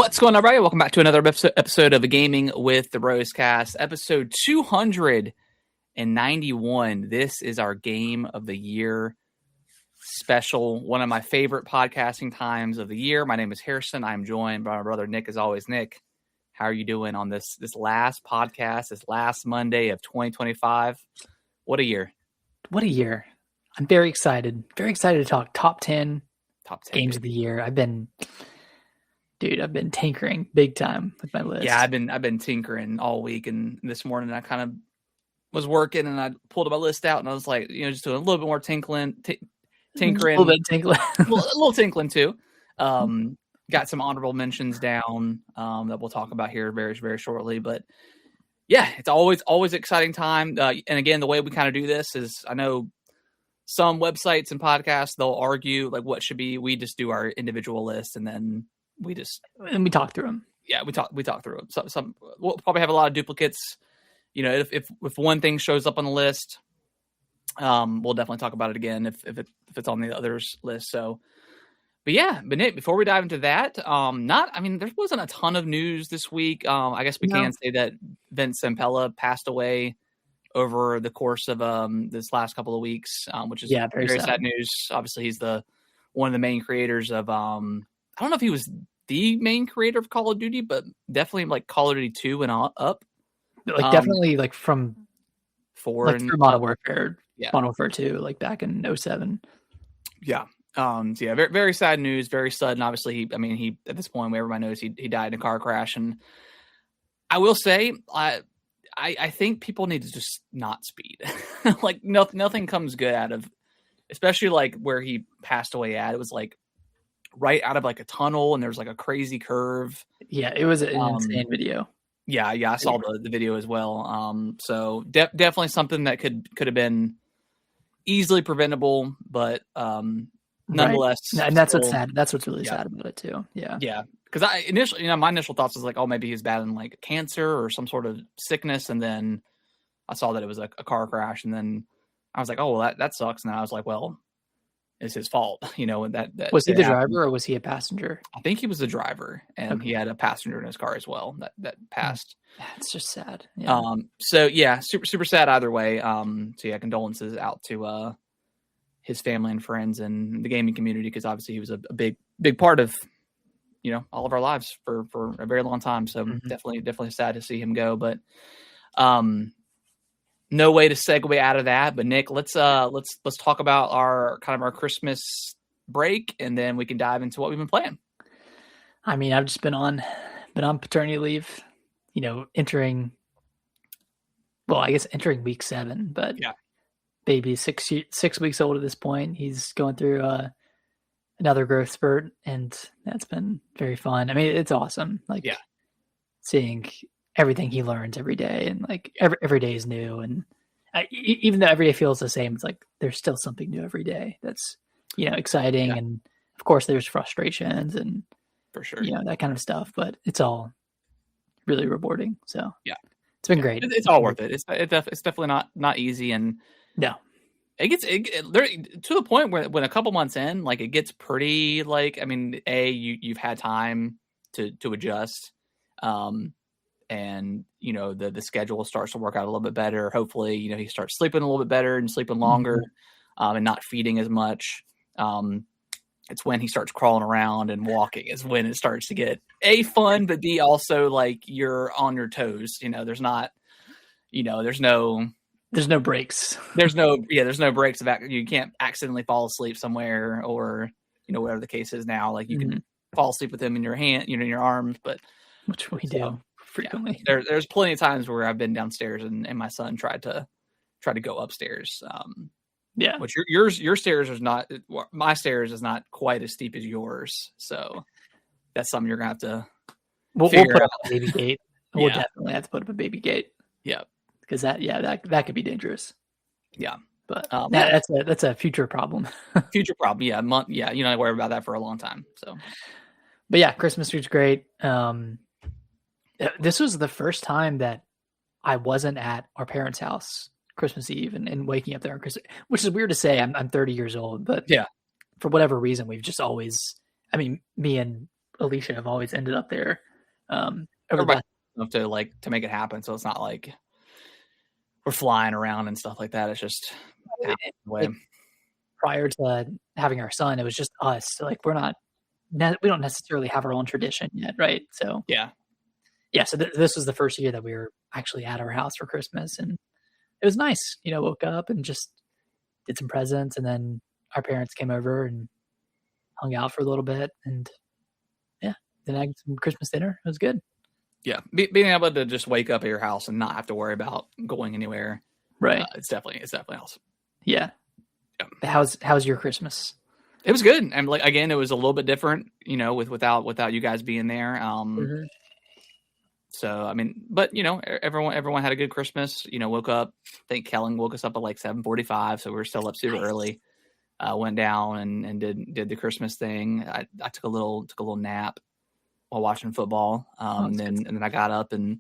What's going on, everybody? Welcome back to another episode of Gaming with the Broscast, episode 291. This is our Game of the Year special, one of my favorite podcasting times of the year. My name is Harrison. I'm joined by my brother Nick, as always. Nick, how are you doing on this last podcast, this last Monday of 2025? What a year. What a year. I'm very excited. Very excited to talk top 10 games of the year. I've been tinkering big time with my list. Yeah, I've been tinkering all week, and this morning I kind of was working and I pulled my list out and I was like, just doing a little bit more tinkering. A little bit tinkling. a little tinkling too. Got some honorable mentions down that we'll talk about here very, very shortly. But yeah, it's always exciting time. And again, the way we kind of do this is, I know some websites and podcasts, they'll argue like what should be. We just do our individual lists and then we talk through them. Yeah, we talk through them. So we'll probably have a lot of duplicates. If one thing shows up on the list, we'll definitely talk about it again if it's on the others list. So, but Nick, before we dive into that, there wasn't a ton of news this week. I guess we can say that Vince Zampella passed away over the course of this last couple of weeks, which is very sad news. Obviously, he's one of the main creators of I don't know if he was the main creator of Call of Duty, but definitely like Call of Duty 2 and up. Like definitely like from 4 and through Modern Warfare, Modern Warfare 2, like back in 2007. Yeah. Very, very sad news, very sudden. Obviously, he at this point, everybody knows he died in a car crash. And I will say, I think people need to just not speed. Like nothing comes good out of, especially like where he passed away at. It was like right out of like a tunnel and there's like a crazy curve. Yeah, it was an insane video. Yeah, I saw the video as well. So definitely something that could have been easily preventable, but nonetheless. Right. And that's what's sad. That's what's really sad about it too. Yeah. Yeah. Because I initially, my initial thoughts was like, oh, maybe he's battling like cancer or some sort of sickness, and then I saw that it was a car crash, and then I was like, oh, well, that sucks. And then I was like, well, it's his fault, and that was he the driver or was he a passenger? I think he was the driver, and he had a passenger in his car as well that passed. It's just sad. Yeah. So yeah, super super sad either way. So yeah, condolences out to his family and friends and the gaming community, because obviously he was a big part of all of our lives for a very long time. So definitely sad to see him go. But no way to segue out of that. But Nick, let's talk about our Christmas break, and then we can dive into what we've been playing. I've just been on paternity leave, entering week 7, but baby's 6 weeks old at this point. He's going through another growth spurt, and that's been very fun. It's awesome. Seeing everything he learns every day, and like every day is new, and even though every day feels the same, it's like there's still something new every day that's exciting. And of course there's frustrations and for sure that kind of stuff, but it's all really rewarding. So it's been great. It's all worth it. It's definitely not easy, and it gets to the point where when a couple months in, like it gets pretty like, you've had time to adjust, and the schedule starts to work out a little bit better. Hopefully, he starts sleeping a little bit better and sleeping longer, and not feeding as much. It's when he starts crawling around and walking is when it starts to get fun, but B also like you're on your toes. There's not, there's no breaks. There's no breaks. You can't accidentally fall asleep somewhere, or whatever the case is now. Like you can fall asleep with him in your hand, in your arms, but which we do frequently. There's plenty of times where I've been downstairs and my son tried to go upstairs. Which your stairs is not, my stairs is not quite as steep as yours. So that's something you're gonna have to. We'll put up a baby gate. We'll definitely have to put up a baby gate. Yeah, because that could be dangerous. Yeah, but that's a future problem. Future problem. Yeah, you don't worry about that for a long time. So, but yeah, Christmas tree's great. This was the first time that I wasn't at our parents' house Christmas Eve and waking up there on Christmas, which is weird to say. I'm 30 years old, but for whatever reason, we've just always, me and Alicia have always ended up there. Everybody to make it happen, so it's not like we're flying around and stuff like that. It's just like, prior to having our son, it was just us. So like we don't necessarily have our own tradition yet, right? So yeah. So this was the first year that we were actually at our house for Christmas, and it was nice. Woke up and just did some presents, and then our parents came over and hung out for a little bit, and then I had some Christmas dinner. It was good. Yeah, being able to just wake up at your house and not have to worry about going anywhere, right? It's definitely awesome. Yeah. How's your Christmas? It was good, and like again, it was a little bit different, without you guys being there. So I mean, but everyone had a good Christmas. Woke up. I think Kellen woke us up at like 7:45, so we were still up super early. Went down and did the Christmas thing. I took a little nap while watching football. And then I got up and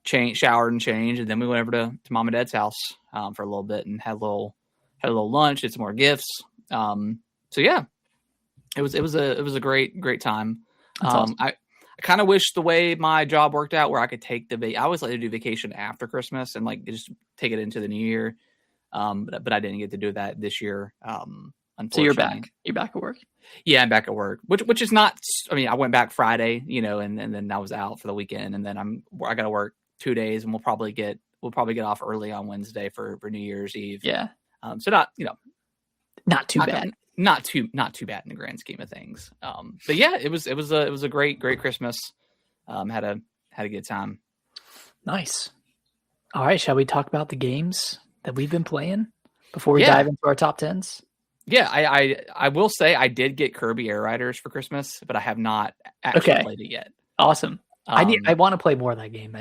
showered and changed, and then we went over to Mom and Dad's house for a little bit and had a little lunch, did some more gifts. So yeah, it was a great time. Awesome. I kind of wish the way my job worked out where I could take I always like to do vacation after Christmas and like just take it into the new year. But I didn't get to do that this year. Unfortunately. So you're back at work? Yeah, I'm back at work, which is not, I mean, I went back Friday, and then I was out for the weekend, and then I got to work 2 days, and we'll probably get off early on Wednesday for New Year's Eve. Yeah. So not, not too bad. Not too bad in the grand scheme of things. But yeah, it was a great Christmas. Had a good time. Nice. All right. Shall we talk about the games that we've been playing before we dive into our top 10s? Yeah, I will say I did get Kirby Air Riders for Christmas, but I have not actually played it yet. Awesome. I want to play more of that game.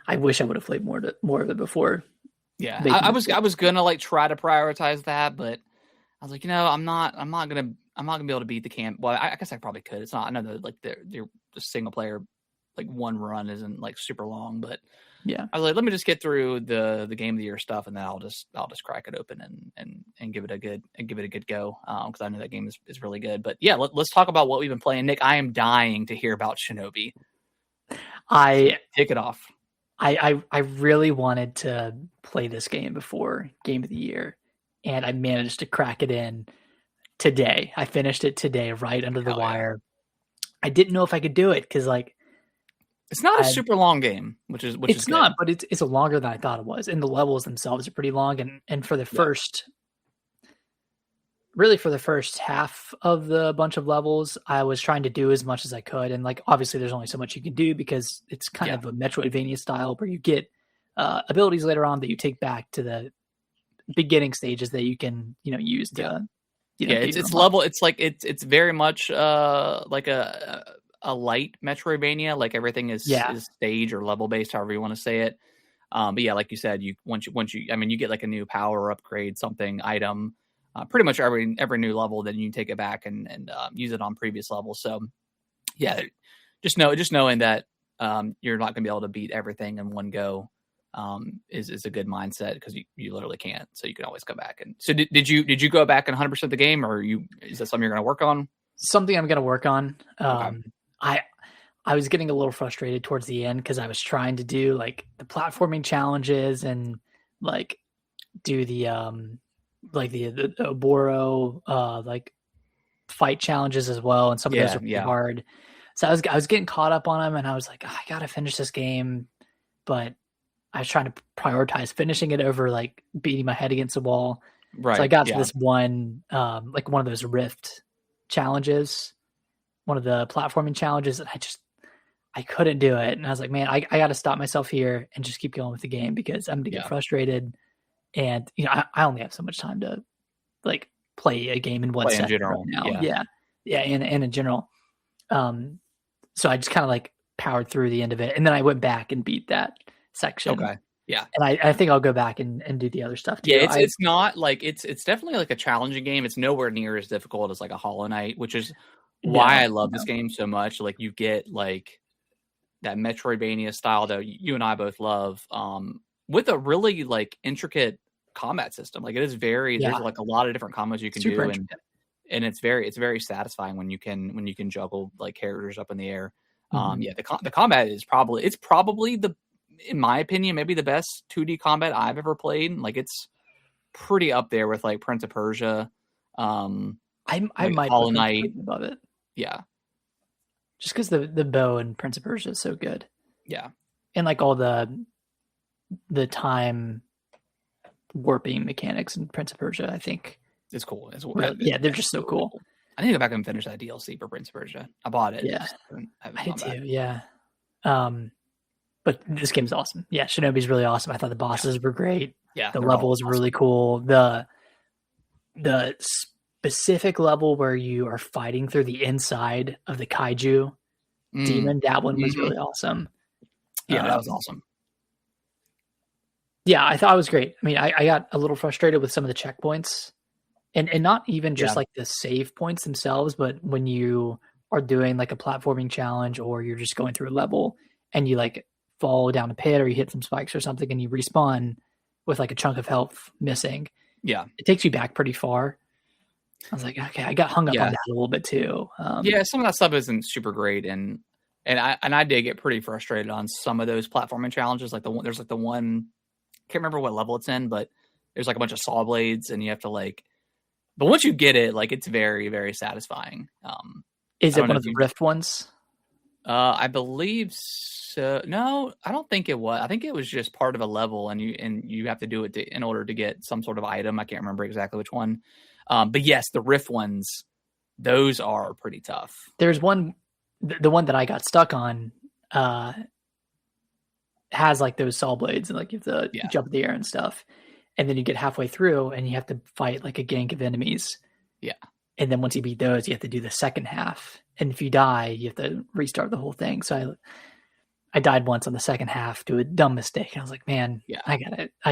I wish I would have played more of it before. Yeah, I was gonna like try to prioritize that, but I was like, I'm not gonna be able to beat the camp. Well, I guess I probably could. It's not. I know that like the single player like one run isn't like super long, but yeah, I was like, let me just get through the game of the year stuff, and then I'll just crack it open and give it a good go because I know that game is really good. But yeah, let's talk about what we've been playing. Nick, I am dying to hear about Shinobi. So kick it off. I really wanted to play this game before Game of the Year, and I managed to crack it in today. I finished it today, right under the wire. I didn't know if I could do it because like. It's not a super long game, which is it's not, but it's longer than I thought it was, and the levels themselves are pretty long. And for the first half of the bunch of levels, I was trying to do as much as I could, and like obviously there's only so much you can do because it's kind of a Metroidvania style where you get abilities later on that you take back to the beginning stages that you can use to. It's level. It's like it's very much like a light Metroidvania, like everything is stage or level based, however you want to say it. But yeah, like you said, once you, I mean, you get like a new power upgrade, something item, pretty much every new level, then you can take it back and use it on previous levels. So yeah, just knowing that you're not going to be able to beat everything in one go is a good mindset because you literally can't. So you can always go back. And so did you go back and 100% the game, or is that something you're going to work on? Something I'm going to work on. Okay. I was getting a litro frustrated towards the end because I was trying to do like the platforming challenges and like do the the Oboro like fight challenges as well, and some of those are pretty hard. So I was getting caught up on them, and I was like, I gotta finish this game, but I was trying to prioritize finishing it over like beating my head against the wall. Right. So I got to this one like one of those Rift challenges, one of the platforming challenges, and I couldn't do it. And I was like, man, I got to stop myself here and just keep going with the game because I'm going to get frustrated. And, I only have so much time to like play a game in one set general right now. Yeah. And in general. So I just kind of like powered through the end of it. And then I went back and beat that section. Okay. Yeah. And I think I'll go back and do the other stuff too. Yeah. It's not like, it's definitely like a challenging game. It's nowhere near as difficult as like a Hollow Knight, which is why I love this game so much. Like you get like that Metroidvania style that you and I both love, with a really like intricate combat system. Like it is there's like a lot of different combos you can do. And and it's very satisfying when you can juggle like characters up in the air. Yeah, the combat is probably in my opinion, maybe the best 2D combat I've ever played. Like it's pretty up there with like Prince of Persia. I like might Hollow Knight above it. Yeah, just because the bow in Prince of Persia is so good. Yeah, and like all the time warping mechanics in Prince of Persia, I think it's cool. Yeah, they're just so cool. I need to go back and finish that DLC for Prince of Persia. I bought it. Yeah, I did too. Yeah. But this game's awesome. Yeah, Shinobi's really awesome. I thought the bosses were great. Yeah, the level was really cool. The specific level where you are fighting through the inside of the kaiju demon, that one was really awesome. Yeah, that was awesome. Yeah, I thought it was great. I mean, I got a little frustrated with some of the checkpoints, and not even just like the save points themselves, but when you are doing like a platforming challenge or you're just going through a level and you like fall down a pit or you hit some spikes or something and you respawn with like a chunk of health missing. Yeah, it takes you back pretty far. I was like, okay, I got hung up on that a little bit too. Some of that stuff isn't super great, and I did get pretty frustrated on some of those platforming challenges. Like there's like the one, I can't remember what level it's in, but there's like a bunch of saw blades, and you have to like. But once you get it, like it's very, very satisfying. Is it one of the Rift ones? I believe so. No, I don't think it was. I think it was just part of a level, and you have to do it in order to get some sort of item. I can't remember exactly which one. But yes, the Rift ones, those are pretty tough. There's one, the one that I got stuck on, has like those saw blades and like you have to jump in the air and stuff. And then you get halfway through and you have to fight like a gang of enemies. Yeah. And then once you beat those, you have to do the second half. And if you die, you have to restart the whole thing. So I died once on the second half to a dumb mistake. And I was like, man, I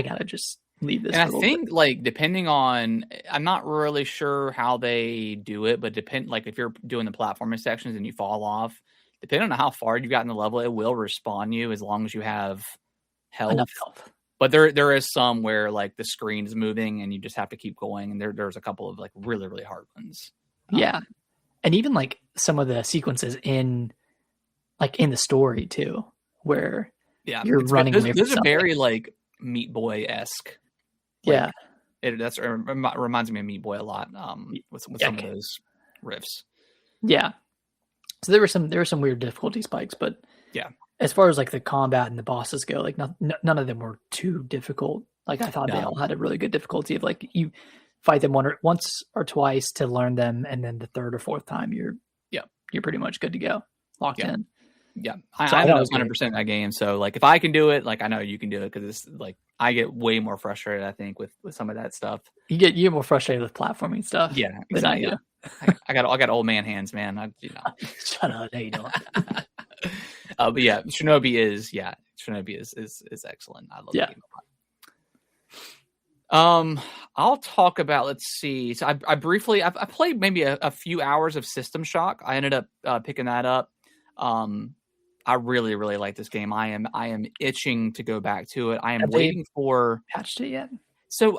gotta just leave this. And I think like depending on, I'm not really sure how they do it, but like if you're doing the platforming sections and you fall off, depending on how far you got in the level, it will respawn you as long as you have health. Enough health. But there is some where like the screen is moving and you just have to keep going. And there's a couple of like really, really hard ones. Yeah. And even like some of the sequences in the story too, where you're running away from something. Those are very like Meat Boy-esque. Like, it reminds me of Meat Boy a lot with some of those riffs. Yeah. So there were some weird difficulty spikes, but as far as like the combat and the bosses go, like none of them were too difficult. Like I thought they all had a really good difficulty of like you fight them once or twice to learn them, and then the third or fourth time you're pretty much good to go, locked in. Yeah, I know 100% that game. So like if I can do it, like I know you can do it because it's like I get way more frustrated. I think with some of that stuff. You get more frustrated with platforming stuff. Yeah, exactly. Than I do. I got old man hands, man. Shut up. No, you don't. But yeah, Shinobi is excellent. I love the game a lot. I'll talk about, let's see. So I briefly played maybe a few hours of System Shock. I ended up picking that up. I really, really like this game. I am itching to go back to it. I am waiting for patched it yet. So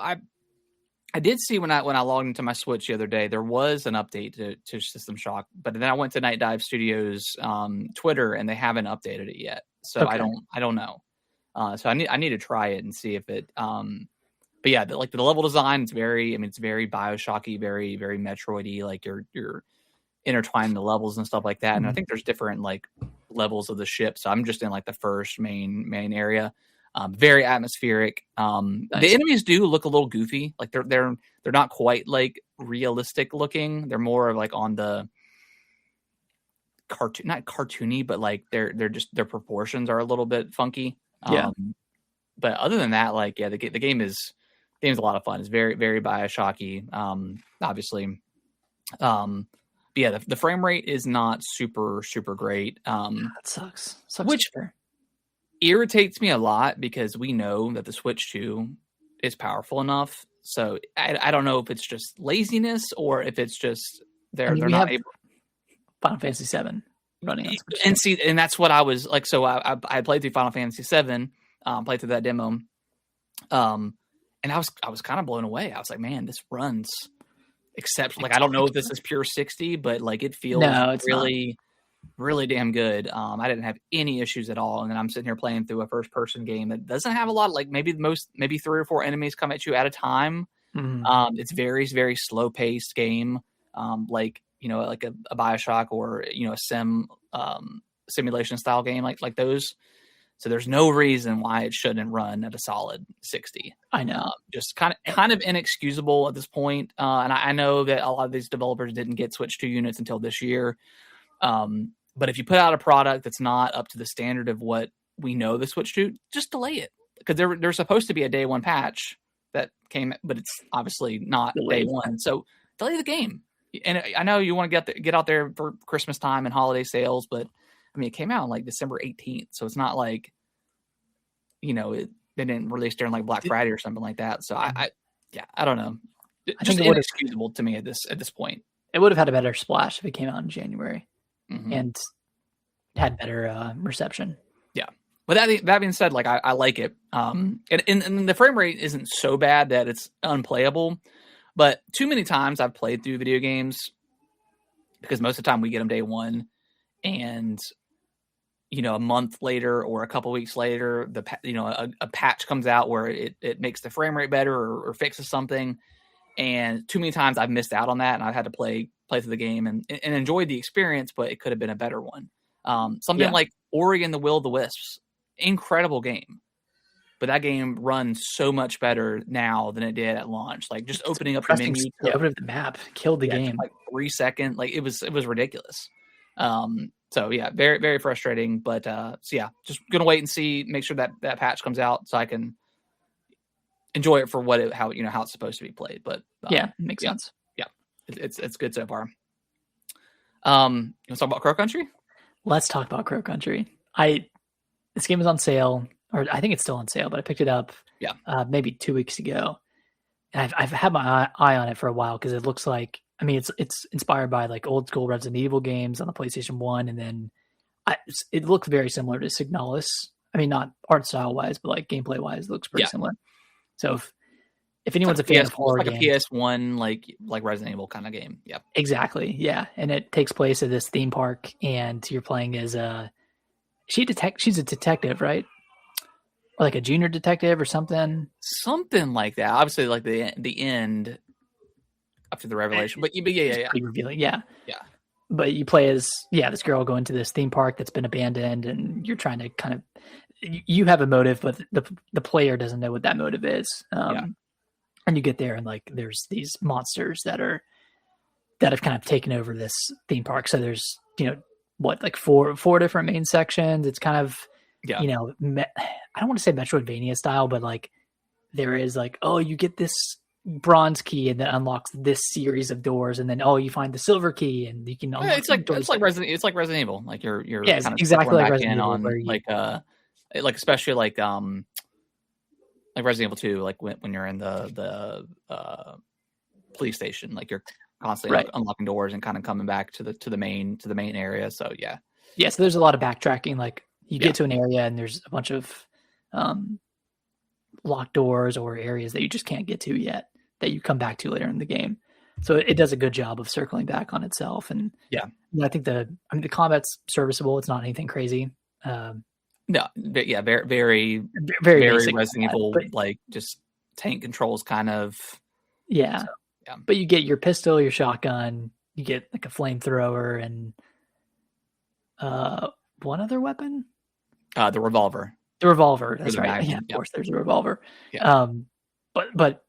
I did see when I logged into my Switch the other day, there was an update to System Shock, but then I went to Night Dive Studios Twitter and they haven't updated it yet. So I don't know. So I need to try it and see if it. But yeah, like the level design, it's very BioShocky, very very Metroidy. Like you're intertwining the levels and stuff like that. And I think there's different like levels of the ship. So I'm just in like the first main area. Very atmospheric. Nice. The enemies do look a little goofy. Like they're not quite like realistic looking. They're more of like on the cartoon, not cartoony, but like they're just their proportions are a little bit funky. But other than that, like the game's a lot of fun. It's very very BioShocky. Obviously. But yeah, the frame rate is not super super great. That sucks. Which irritates me a lot because we know that the Switch 2 is powerful enough. So I don't know if it's just laziness or if it's just they're not able. Final Fantasy 7 running on Switch 2. And that's what I was like. So I played through Final Fantasy 7, played through that demo, and I was kind of blown away. I was like, man, this runs except like I don't know if this is pure 60, but like it feels really, really damn good. I didn't have any issues at all, and then I'm sitting here playing through a first person game that doesn't have a lot. Like maybe 3 or 4 enemies come at you at a time. It's very, very slow paced game. Like like a BioShock or a simulation style game like those. So there's no reason why it shouldn't run at a solid 60. I know. Just kind of inexcusable at this point. And I know that a lot of these developers didn't get Switch 2 units until this year. But if you put out a product that's not up to the standard of what we know the Switch 2, just delay it. Because there's supposed to be a day one patch that came, but it's obviously not day one. So delay the game. And I know you want to get out there for Christmas time and holiday sales, but I mean, it came out on like December 18th, so it's not like, they didn't release during like Black Friday or something like that. So I don't know. I think inexcusable to me at this point. It would have had a better splash if it came out in January and had better reception. Yeah. But that being said, like I like it. And the frame rate isn't so bad that it's unplayable, but too many times I've played through video games because most of the time we get them day one, and a month later or a couple weeks later, a patch comes out where it makes the frame rate better or fixes something. And too many times I've missed out on that, and I've had to play through the game and enjoyed the experience, but it could have been a better one. Something like Ori and the Will of the Wisps, incredible game. But that game runs so much better now than it did at launch. Like just opening up the menu, opening up the map, killed the game. Like 3 seconds. Like it was ridiculous. So yeah, very, very frustrating. But just gonna wait and see, make sure that patch comes out so I can enjoy it for how it's supposed to be played. But makes sense. Yeah, it's good so far. You want to talk about Crow Country? Let's talk about Crow Country. This game is on sale, or I think it's still on sale, but I picked it up maybe 2 weeks ago, and I've had my eye on it for a while because it looks like, I mean, it's inspired by like old school Resident Evil games on the PlayStation 1, and then it looks very similar to Signalis. I mean, not art style wise, but like gameplay wise, it looks pretty similar. So if anyone's a fan of horror games, like a PS1 like Resident Evil kind of game, exactly, and it takes place at this theme park, and you're playing as she's a detective, right? Or like a junior detective or something like that. Obviously, like the end after the revelation, but yeah, pretty revealing, yeah. But you play as this girl going to this theme park that's been abandoned, and you're trying to kind of, you have a motive, but the player doesn't know what that motive is. And you get there, and like there's these monsters that have kind of taken over this theme park. So there's like four different main sections. It's kind of I don't want to say Metroidvania style, but like there is like, oh, you get this bronze key and that unlocks this series of doors, and then you find the silver key and you can unlock it's like Resident Evil. Like you're kind of exactly like Resident Evil, on like especially like Resident Evil 2, like when you're in the police station, like you're constantly unlocking doors and kind of coming back to the main area. So so there's a lot of backtracking. Like you get to an area and there's a bunch of locked doors or areas that you just can't get to yet that you come back to later in the game. So it does a good job of circling back on itself. And I think the combat's serviceable. It's not anything crazy. No, but very, very, very Resident Evil, like just tank controls kind of. Yeah. So, but you get your pistol, your shotgun, you get like a flamethrower, and one other weapon? The revolver. The revolver, that's right. Yeah, of course, there's a revolver. Yeah. But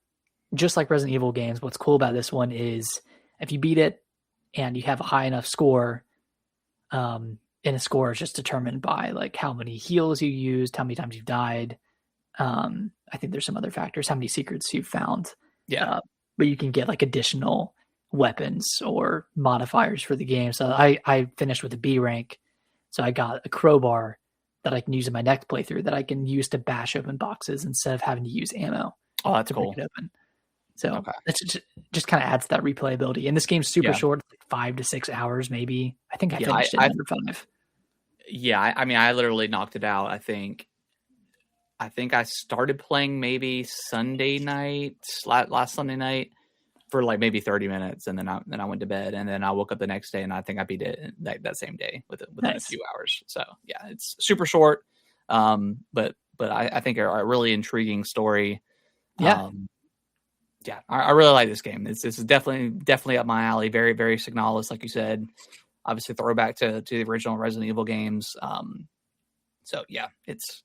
just like Resident Evil games, what's cool about this one is if you beat it and you have a high enough score, and a score is just determined by like how many heals you used, how many times you've died. I think there's some other factors, how many secrets you've found. But you can get like additional weapons or modifiers for the game. So I finished with a B rank. So I got a crowbar that I can use in my next playthrough that I can use to bash open boxes instead of having to use ammo. Oh, that's cool. So it just kind of adds to that replayability. And this game's super short, like 5 to 6 hours, maybe. I think I finished it under 5. Yeah, I mean, I literally knocked it out. I think I started playing maybe Sunday night, last Sunday night, for like maybe 30 minutes, and then I went to bed, and then I woke up the next day, and I think I beat it that same day within a few hours. So yeah, it's super short, but I think a really intriguing story. Yeah. Yeah, I really like this game. This is definitely up my alley. Very, very Signalis, like you said. Obviously, throwback to the original Resident Evil games. So yeah, it's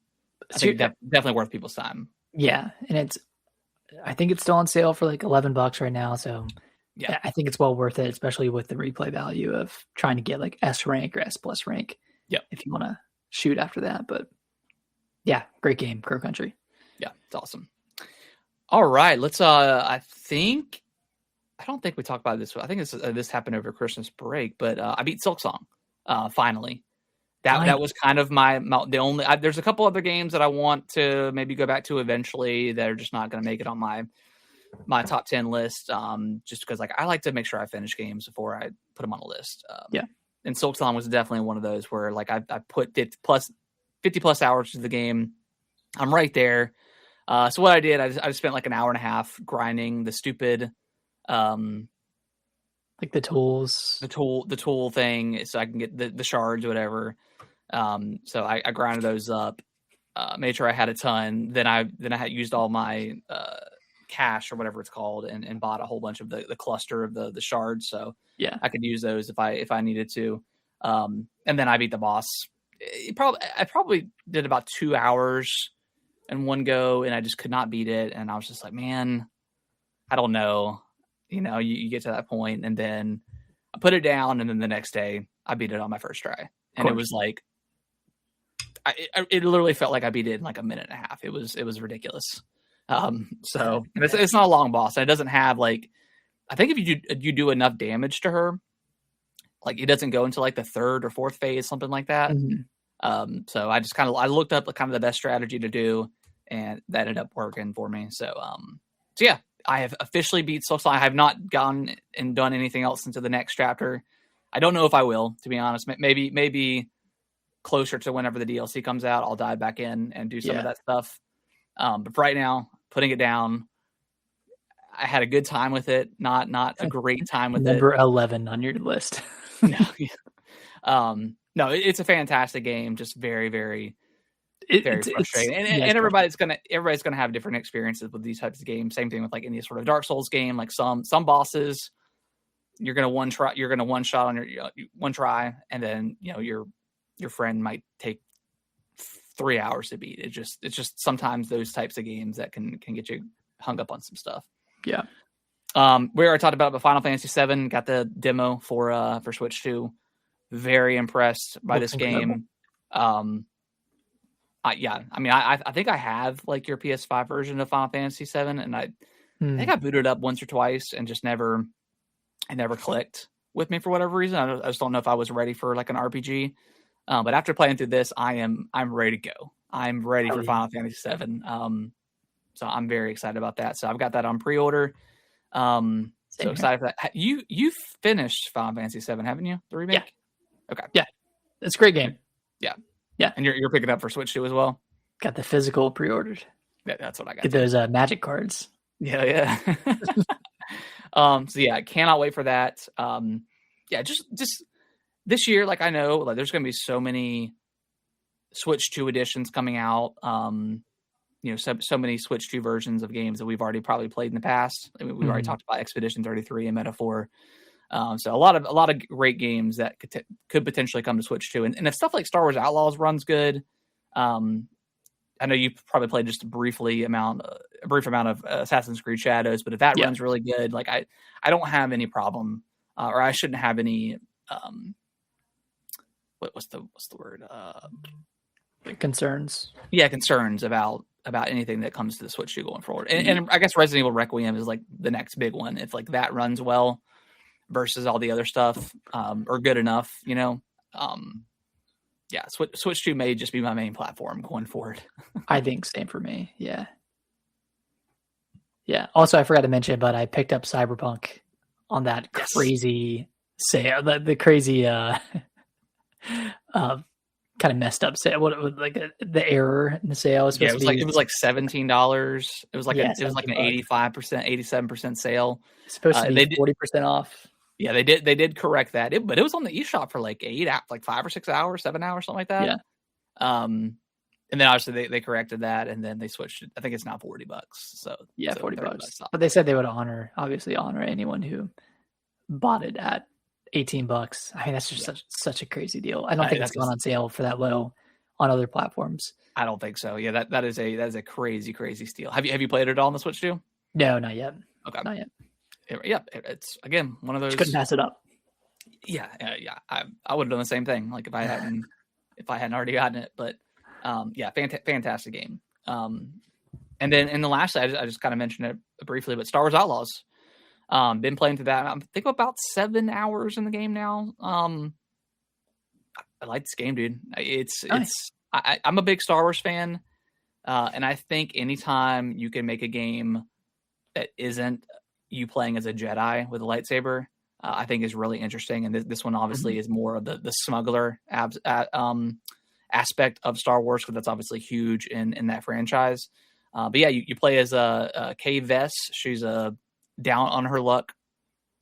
definitely worth people's time. Yeah, and I think it's still on sale for like $11 right now. So yeah, I think it's well worth it, especially with the replay value of trying to get like S rank or S plus rank. Yeah, if you want to shoot after that. But yeah, great game, Crow Country. Yeah, it's awesome. All right, let's. I don't think we talked about this. I think this happened over Christmas break, but I beat Silksong finally. That was kind of the only. There's a couple other games that I want to maybe go back to eventually that are just not going to make it on my top 10 list. Just because like I like to make sure I finish games before I put them on a list. And Silksong was definitely one of those where like I put 50 plus hours to the game. I'm right there. So what I did, I spent like an hour and a half grinding the stupid, like the tool thing, so I can get the shards or whatever. So I grinded those up, made sure I had a ton. Then I had used all my cash or whatever it's called, and bought a whole bunch of the cluster of the shards. So yeah, I could use those if I needed to. And then I beat the boss. I probably did about 2 hours in one go, and I just could not beat it. And I was just like, man, I don't know. You get to that point, and then I put it down, and then the next day I beat it on my first try. And it was like, it literally felt like I beat it in like a minute and a half. It was ridiculous. So and it's not a long boss. And it doesn't have like, I think if you do enough damage to her, like it doesn't go into like the third or fourth phase, something like that. Mm-hmm. So I just I looked up kind of the best strategy to do, and that ended up working for me. So yeah, I have officially beat Silksong. I have not gone and done anything else into the next chapter. I don't know if I will, to be honest. Maybe closer to whenever the DLC comes out, I'll dive back in and do some of that stuff. But for right now, putting it down, I had a good time with it. Not a great time with Number 11 on your list. No, it's a fantastic game. Just very, very, very frustrating. And everybody's gonna have different experiences with these types of games. Same thing with like any sort of Dark Souls game. Like some bosses, you're gonna one shot on your one try, and then your friend might take 3 hours to beat. It's just sometimes those types of games that can get you hung up on some stuff. Yeah. We already talked about Final Fantasy VII. Got the demo for Switch 2. Very impressed by this game. I think I have like your PS5 version of Final Fantasy VII, and I think I booted it up once or twice and just never clicked with me for whatever reason. I just don't know if I was ready for like an RPG. But after playing through this, I'm ready to go. I'm ready for Final Fantasy VII. So I'm very excited about that. So I've got that on pre-order. So excited for that. You finished Final Fantasy VII, haven't you? The remake? Yeah. Okay. Yeah. It's a great game. Yeah. Yeah. And you're picking up for Switch 2 as well? Got the physical pre-ordered. Yeah, that's what I got. Get those magic cards. Yeah. So yeah, I cannot wait for that. Just this year, like I know like there's going to be so many Switch 2 editions coming out. So many Switch 2 versions of games that we've already probably played in the past. I mean, we've already talked about Expedition 33 and Metaphor. So a lot of great games that could potentially come to Switch 2. And if stuff like Star Wars Outlaws runs good, I know you probably played just a brief amount of Assassin's Creed Shadows, but if that runs really good, like I don't have any problem, or I shouldn't have any. What's the word? Concerns. Yeah, concerns about anything that comes to the Switch 2 going forward. And I guess Resident Evil Requiem is like the next big one. If like that runs well versus all the other stuff, or good enough, Switch 2 may just be my main platform going forward. I think same for me. Yeah. Yeah. Also, I forgot to mention, but I picked up Cyberpunk on that crazy sale, the crazy kind of messed up sale. What it was like the error in the sale was supposed it was like $17. It was like an 85%, 87% sale. It's supposed to be 40% off. Yeah, they did correct that. But it was on the eShop for like 5 or 6 hours, 7 hours, something like that. Yeah. And then obviously they corrected that, and then they switched it. I think it's now $40. So yeah, $40. But they said they would honor anyone who bought it at $18. I mean, that's just such a crazy deal. I don't think it's gone on sale for that low on other platforms. I don't think so. Yeah, that is a crazy steal. Have you played it all on the Switch too? No, not yet. Okay, not yet. Yeah, it's again one of those. Just couldn't pass it up. Yeah. I would have done the same thing. Like if I hadn't already gotten it, but yeah, fantastic game. And then in the last, I just kind of mentioned it briefly, but Star Wars Outlaws. Been playing through that. I think about 7 hours in the game now. I like this game, dude. I'm a big Star Wars fan, and I think anytime you can make a game that isn't you playing as a Jedi with a lightsaber, I think is really interesting. And this one obviously is more of the smuggler aspect of Star Wars, because that's obviously huge in that franchise. But yeah, you play as a Kay Vess. She's a down on her luck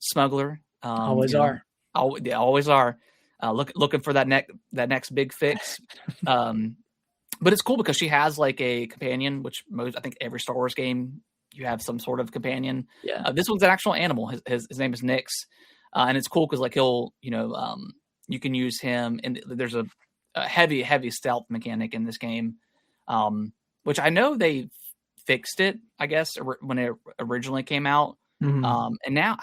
smuggler. Always are. Always are. Looking for that next big fix. But it's cool because she has like a companion, which I think every Star Wars game you have some sort of companion. Yeah. This one's an actual animal. His name is Nyx, and it's cool because like he'll you can use him, and there's a heavy stealth mechanic in this game, which I know they fixed it, I guess, when it originally came out. Mm-hmm. And now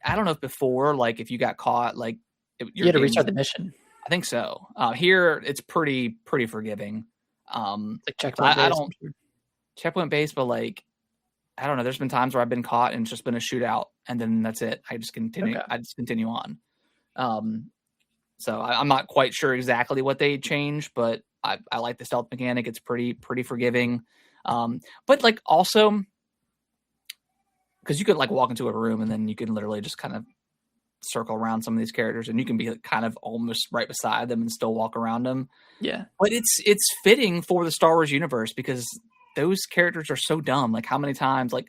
I don't know if before, like if you got caught, like you had to restart the mission. I think so. Here it's pretty forgiving. Like checkpoint based. I don't checkpoint based, but like I don't know. There's been times where I've been caught and it's just been a shootout, and then that's it. I just continue. Okay. I just continue on. So I'm not quite sure exactly what they changed, but I like the stealth mechanic. It's pretty forgiving. But like also because you could like walk into a room and then you can literally just kind of circle around some of these characters, and you can be kind of almost right beside them and still walk around them. Yeah. But it's fitting for the Star Wars universe because those characters are so dumb. Like how many times, like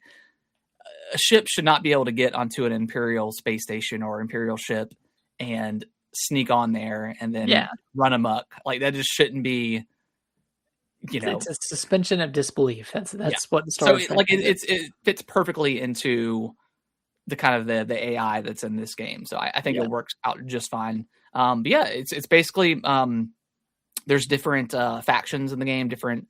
a ship should not be able to get onto an Imperial space station or Imperial ship and sneak on there and then run amok. Like that just shouldn't be, it's a suspension of disbelief. That's what the Star Wars. So it fits perfectly into the kind of the AI that's in this game. So I think it works out just fine. But yeah, it's basically there's different factions in the game, different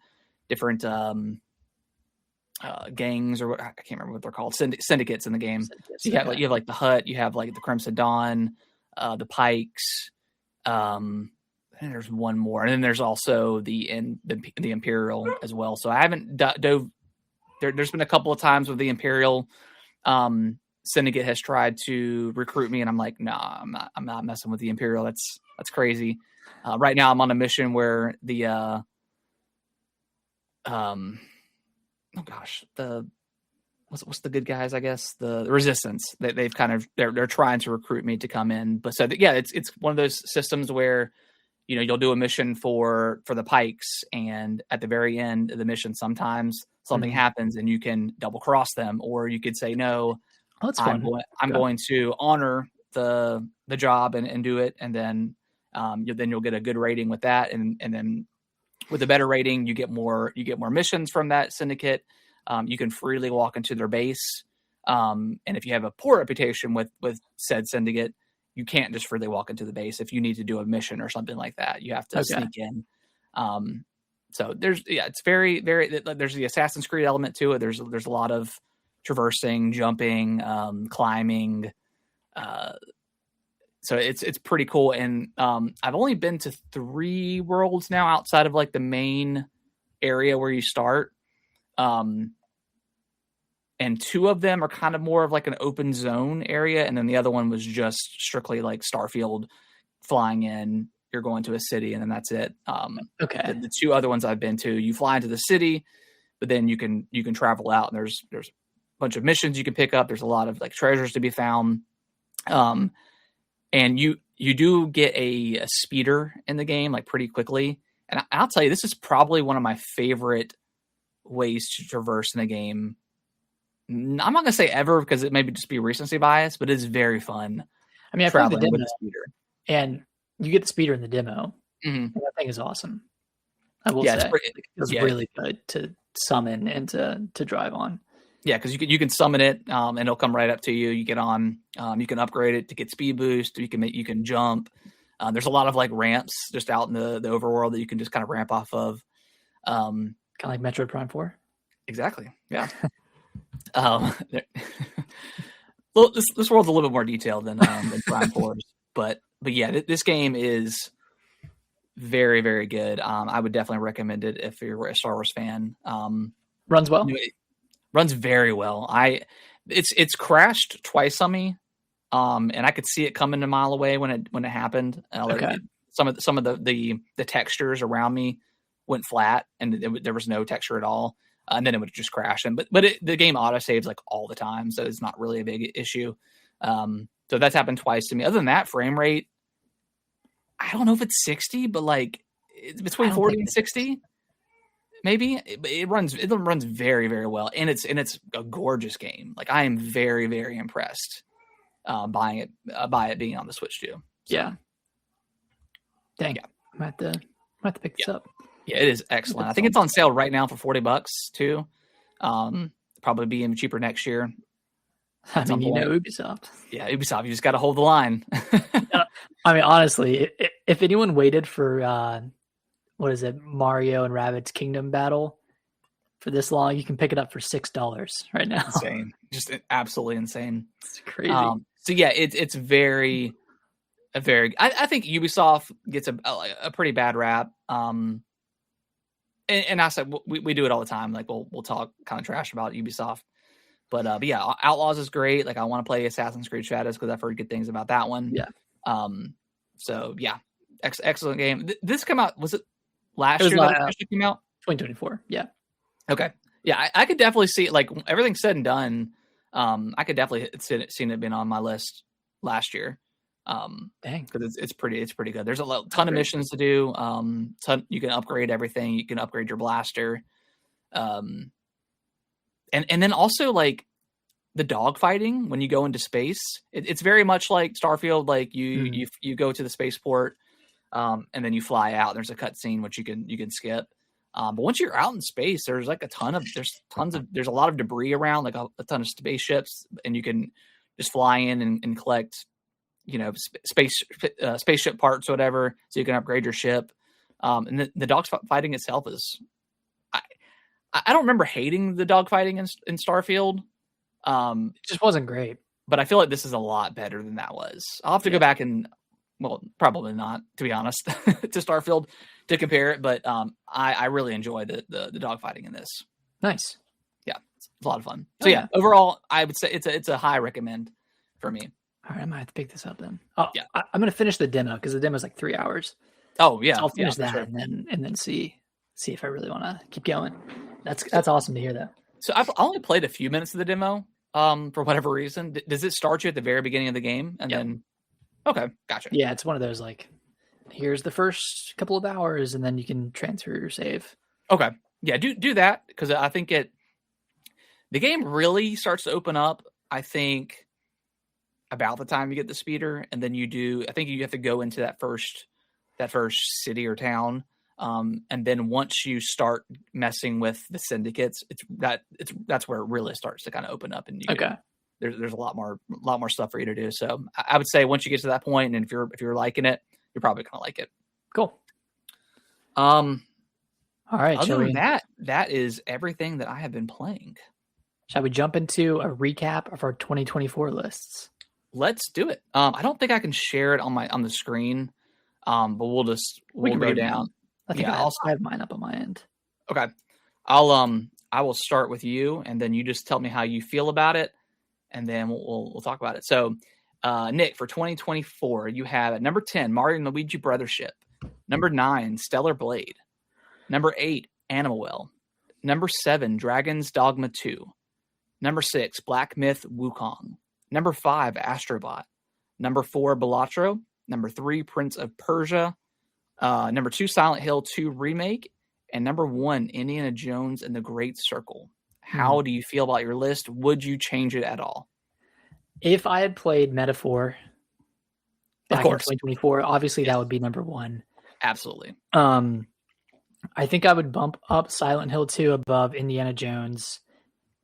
gangs, or what I can't remember what they're called, syndicates in the game. So you have like the Hutt, you have like the Crimson Dawn, the Pikes, and there's one more, and then there's also the Imperial as well. So I haven't dove. There's been a couple of times where the Imperial syndicate has tried to recruit me, and I'm like, nah, I'm not messing with the Imperial. That's crazy. Right now, I'm on a mission where the what's the good guys? I guess the Resistance. They've kind of they're trying to recruit me to come in. But so it's one of those systems where you'll do a mission for the Pikes, and at the very end of the mission, sometimes something happens and you can double cross them, or you could say no. Oh, that's fun. I'm going to honor the job and do it, and then you'll get a good rating with that, and then with a better rating, you get more missions from that syndicate. You can freely walk into their base, and if you have a poor reputation with said syndicate, you can't just freely walk into the base. If you need to do a mission or something like that, you have to sneak in. So it's very, very. There's the Assassin's Creed element to it. There's a lot of traversing, jumping, climbing. So it's pretty cool. And I've only been to 3 worlds now outside of like the main area where you start. And 2 of them are kind of more of like an open zone area. And then the other one was just strictly like Starfield, flying in, you're going to a city, and then that's it. Okay. The 2 other ones I've been to, you fly into the city, but then you can travel out, and there's a bunch of missions you can pick up. There's a lot of like treasures to be found. And you do get a speeder in the game like pretty quickly. And I'll tell you, this is probably one of my favorite ways to traverse in a game. I'm not going to say ever because it may just be recency bias, but it's very fun. I mean, I played the demo with the speeder, and you get the speeder in the demo. And that thing is awesome. I will say it's really good to summon and to drive on. Yeah, because you can summon it, and it'll come right up to you. You get on, you can upgrade it to get speed boost. You can jump. There's a lot of like ramps just out in the overworld that you can just kind of ramp off of. Kind of like Metroid Prime 4. Exactly. Yeah. Well, this world's a little bit more detailed than Prime 4's, but yeah, this game is very, very good. I would definitely recommend it if you're a Star Wars fan. Runs well. It runs very well. It's crashed twice on me, and I could see it coming a mile away when it happened. Okay. Some of the textures around me went flat, and there was no texture at all. And then it would just crash. But the game auto saves like all the time, so it's not really a big issue. So that's happened twice to me. Other than that, frame rate, I don't know if it's 60, but like it's between 40 and 60, maybe. It runs very, very well, and it's a gorgeous game. Like I am very, very impressed by it being on the Switch too. So, yeah. Dang. Yeah. I might have to pick this up. Yeah, it is excellent. I think it's on sale right now for $40 too. Probably be even cheaper next year. I mean, Ubisoft. Yeah, Ubisoft. You just got to hold the line. I mean, honestly, if anyone waited for Mario and Rabbids Kingdom Battle for this long, you can pick it up for $6 right now. Insane, just absolutely insane. It's crazy. So yeah, it's very. I think Ubisoft gets a pretty bad rap. And I said we do it all the time. Like we'll talk kind of trash about Ubisoft, but yeah, Outlaws is great. Like I want to play Assassin's Creed Shadows because I've heard good things about that one. Yeah. So yeah, excellent game. This came out, was it last year that it actually came out? 2024. Yeah. Okay. Yeah, I could definitely see it, like everything said and done. I could definitely seen it being on my list last year. Dang, because it's pretty good. There's a ton of missions to do. You can upgrade everything. You can upgrade your blaster, and then also like the dog fighting when you go into space. It's very much like Starfield. Like you go to the spaceport, and then you fly out. There's a cutscene which you can skip. But once you're out in space, there's like there's a lot of debris around, like a ton of spaceships, and you can just fly in and collect, spaceship parts or whatever, so you can upgrade your ship. And the dog fighting itself is, I don't remember hating the dog fighting in Starfield. It just wasn't great, but I feel like this is a lot better than that was. I'll have to go back and, well, probably not, to be honest, to Starfield to compare it. But I really enjoy the dog fighting in this. Nice. Yeah, it's a lot of fun. So yeah, overall, I would say it's a high recommend for me. All right, I might have to pick this up then. Oh yeah, I'm gonna finish the demo because the demo is like 3 hours. Oh yeah, so I'll finish that sure. and then see if I really want to keep going. That's awesome to hear that. So I've only played a few minutes of the demo. For whatever reason, does it start you at the very beginning of the game and then? Okay, gotcha. Yeah, it's one of those like, here's the first couple of hours, and then you can transfer your save. Okay, yeah, do that because I think the game really starts to open up. I think about the time you get the speeder, and then I think you have to go into that first city or town, and then once you start messing with the syndicates, that's where it really starts to kind of open up, and there's a lot more stuff for you to do. So I would say once you get to that point, and if you're liking it, you're probably gonna like it. Cool. All right. Other than that is everything that I have been playing. Shall we jump into a recap of our 2024 lists? Let's do it. I don't think I can share it on the screen, but we'll go down. I think I have mine up on my end. Okay, I will start with you, and then you just tell me how you feel about it, and then we'll talk about it. So, Nick, for 2024, you have at number 10 Mario and Luigi Brothership, number 9 Stellar Blade, number 8 Animal Well, number 7 Dragon's Dogma 2, number 6 Black Myth Wukong, number 5 Astrobot, Number 4, Balatro. Number 3, Prince of Persia. Number 2, Silent Hill 2 Remake. And number 1, Indiana Jones and the Great Circle. How do you feel about your list? Would you change it at all? If I had played Metaphor back in 2024, obviously that would be number 1. Absolutely. I think I would bump up Silent Hill 2 above Indiana Jones,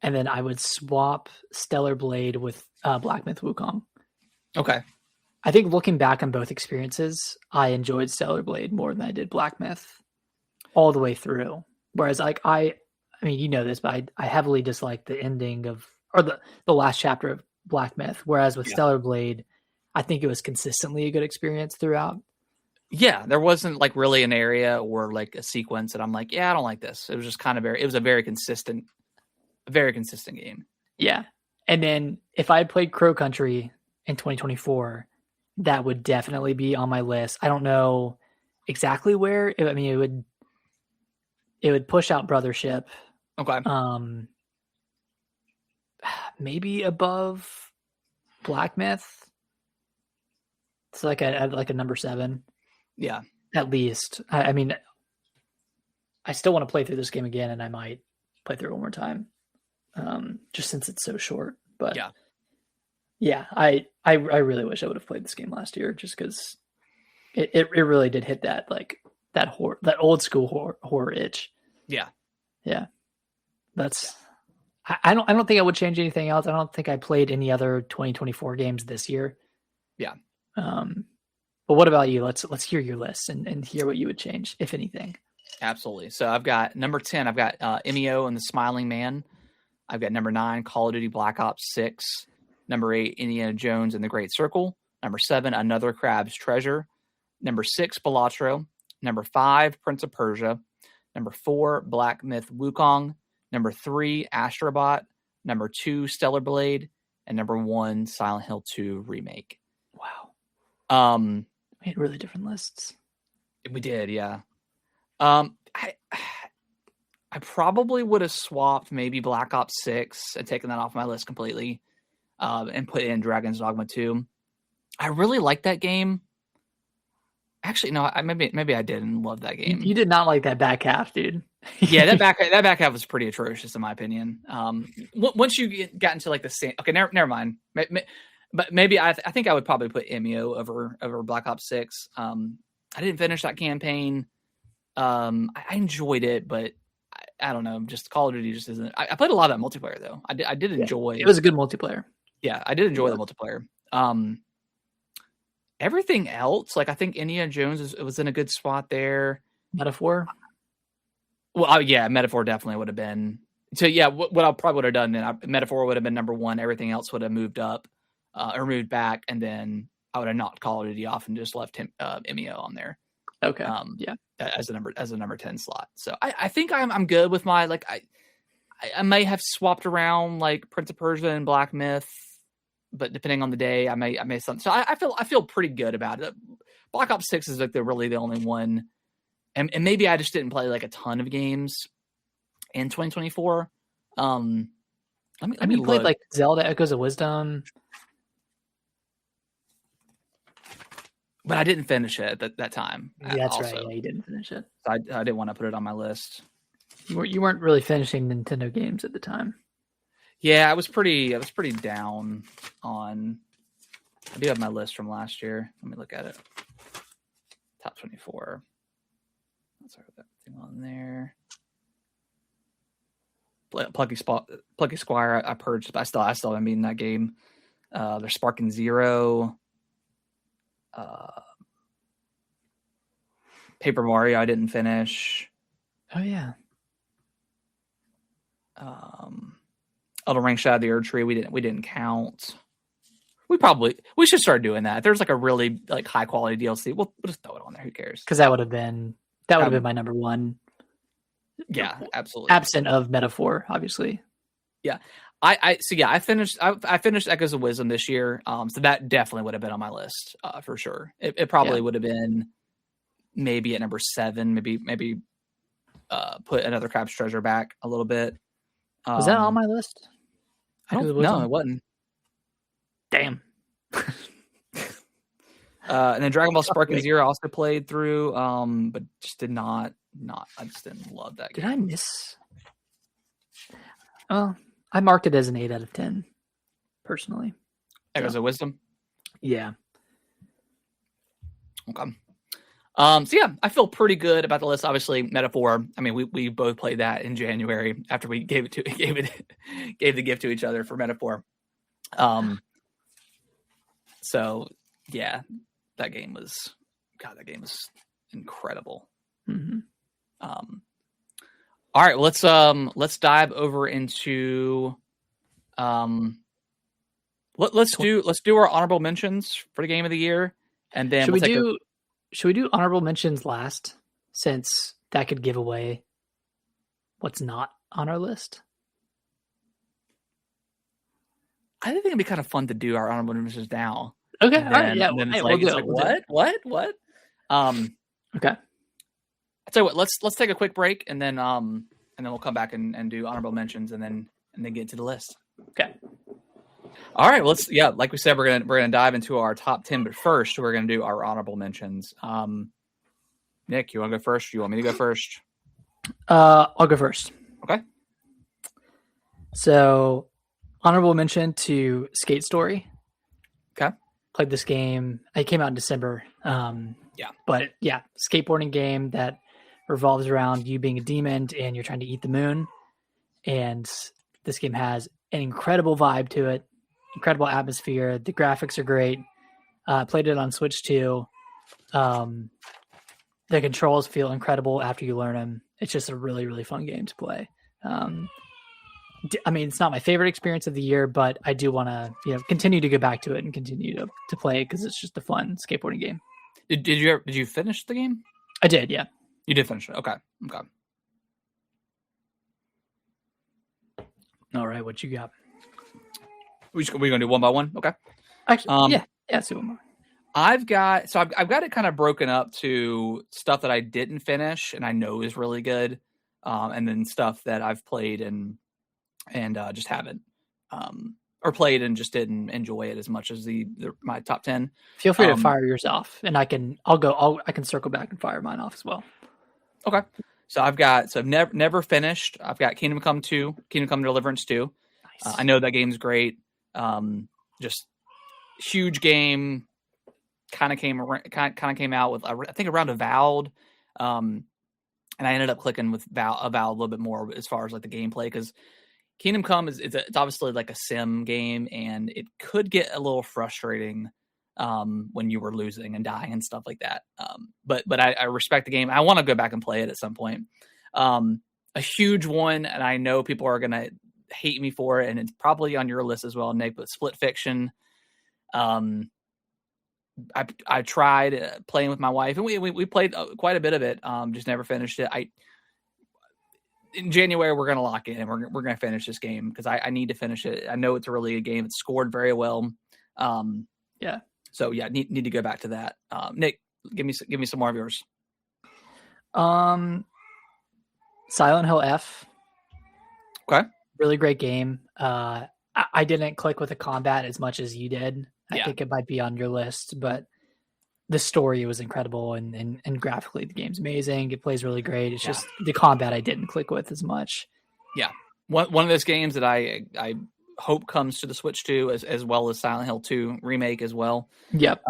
and then I would swap Stellar Blade with Black Myth Wukong. Okay. I think looking back on both experiences, I enjoyed Stellar Blade more than I did Black Myth all the way through. Whereas like I mean, you know this, but I heavily disliked the ending or the last chapter of Black Myth. Whereas with Stellar Blade, I think it was consistently a good experience throughout. Yeah, there wasn't like really an area or like a sequence that I'm like, yeah, I don't like this. It was just kind of it was a very consistent game. Yeah. And then if I had played Crow Country in 2024, that would definitely be on my list. I don't know exactly where. I mean, it would push out Brothership. Okay. Maybe above Black Myth. It's like a number 7. Yeah. At least. I mean, I still want to play through this game again, and I might play through it one more time. Just since it's so short. But yeah, I really wish I would have played this game last year, just because it really did hit that like that old school horror itch. Yeah. That's I don't think I would change anything else. I don't think I played any other 2024 games this year. Yeah. But what about you? Let's hear your list and hear what you would change, if anything. Absolutely. So I've got number 10. I've got MEO and the Smiling Man. I've got number 9, Call of Duty Black Ops 6. Number 8, Indiana Jones and the Great Circle. Number 7, Another Crab's Treasure. Number 6, Balatro. Number 5, Prince of Persia. Number 4, Black Myth Wukong. Number 3, Astrobot. Number 2, Stellar Blade. And number 1, Silent Hill 2 Remake. Wow. We had really different lists. We did, yeah. I probably would have swapped maybe Black Ops 6 and taken that off my list completely, and put in Dragon's Dogma 2. I really like that game. Actually, no, maybe I didn't love that game. You did not like that back half, dude. Yeah, that back half was pretty atrocious in my opinion. Once you got into like the same, okay, never mind. But maybe I think I would probably put MEO over Black Ops 6. I didn't finish that campaign. I enjoyed it, but I don't know. Just Call of Duty just isn't. I played a lot of that multiplayer though. I did enjoy. It was a good multiplayer. Yeah, I did enjoy the multiplayer. Everything else, like I think Indiana Jones was in a good spot there. Metaphor. Well, yeah, Metaphor definitely would have been. So yeah, what I probably would have done then, Metaphor would have been number 1. Everything else would have moved up or moved back, and then I would have knocked Call of Duty off and just left him MEO on there. Okay. Yeah. As a number 10 slot. So I think I'm good with my like I may have swapped around like Prince of Persia and Black Myth, but depending on the day, I may something. So I feel pretty good about it. Black Ops 6 is like really the only one, and maybe I just didn't play like a ton of games in 2024. Let me you played like Zelda Echoes of Wisdom. But I didn't finish it at that time. Yeah, that's right. Yeah, you didn't finish it. I didn't want to put it on my list. You weren't really finishing Nintendo games at the time. Yeah, I was pretty down on. I do have my list from last year. Let me look at it. Top 24. Let's start with everything on there. Plucky Squire. I purged. But I still haven't beaten that game. There's Sparking Zero. Paper Mario I didn't finish. Oh yeah. Elden Ring Shadow of the Erd Tree we didn't count. We should start doing that. If there's like a really like high quality DLC, we'll just throw it on there. Who cares? Because that would have been my number 1. Yeah, absolutely. Absent of Metaphor, obviously. Yeah. I finished Echoes of Wisdom this year. So that definitely would have been on my list for sure. It probably would have been maybe at number 7, maybe put Another Crab's Treasure back a little bit. Was that on my list? No, it wasn't. Damn. And then Dragon Ball Sparking Zero I also played through, but just did not. I just didn't love that game. Did I miss? I marked it as an 8 out of 10, personally. Echoes of Wisdom? Yeah. Okay. So yeah, I feel pretty good about the list. Obviously, Metaphor. I mean, we both played that in January after we gave the gift to each other for Metaphor. So yeah, that game was incredible. Mm-hmm. All right, well, let's dive over into let's do our honorable mentions for the game of the year, and then should we do honorable mentions last, since that could give away what's not on our list? I think it'd be kind of fun to do our honorable mentions now. Okay, all right, yeah. Then it's like what? Okay. I'll tell you what. Let's take a quick break, and then we'll come back and do honorable mentions, and then get to the list. Okay. All right. Well, like we said, we're gonna dive into our top 10, but first we're gonna do our honorable mentions. Nick, you want to go first? Or you want me to go first? I'll go first. Okay. So, honorable mention to Skate Story. Okay. Played this game. It came out in December. But yeah, skateboarding game that revolves around you being a demon and you're trying to eat the moon. And this game has an incredible vibe to it, incredible atmosphere. The graphics are great. Played it on Switch too. The controls feel incredible after you learn them. It's just a really, really fun game to play. I mean, it's not my favorite experience of the year, but I do want to, continue to go back to it and continue to play it because it's just a fun skateboarding game. Did you finish the game? I did, yeah. You did finish it. Okay. All right, what you got? We're gonna do one by one. Okay. Actually, yeah. Let's do one more. I've got it kind of broken up to stuff that I didn't finish and I know is really good, and then stuff that I've played and just haven't, or played and just didn't enjoy it as much as my top 10. Feel free to fire yours off, and I can circle back and fire mine off as well. Okay. So I've never finished. I've got Kingdom Come Deliverance 2. Nice. I know that game's great. Just huge game. Kind of came out with, I think, around Avowed. And I ended up clicking with Avowed a little bit more as far as like the gameplay, because Kingdom Come it's obviously like a sim game, and it could get a little frustrating when you were losing and dying and stuff like that. But I respect the game. I want to go back and play it at some point. A huge one, and I know people are gonna hate me for it, and it's probably on your list as well, Nick. But Split Fiction. I tried playing with my wife, and we played quite a bit of it. Just never finished it. In January, we're going to lock in and we're going to finish this game because I need to finish it. I know it's a really good game. It's scored very well. Yeah. So yeah, need to go back to that. Nick, give me some more of yours. Silent Hill F. Okay. Really great game. I didn't click with the combat as much as you did. I think it might be on your list, but the story was incredible and graphically the game's amazing. It plays really great. It's just the combat I didn't click with as much. Yeah. One of those games that I hope comes to the Switch too, as well as Silent Hill 2 remake as well. Yep.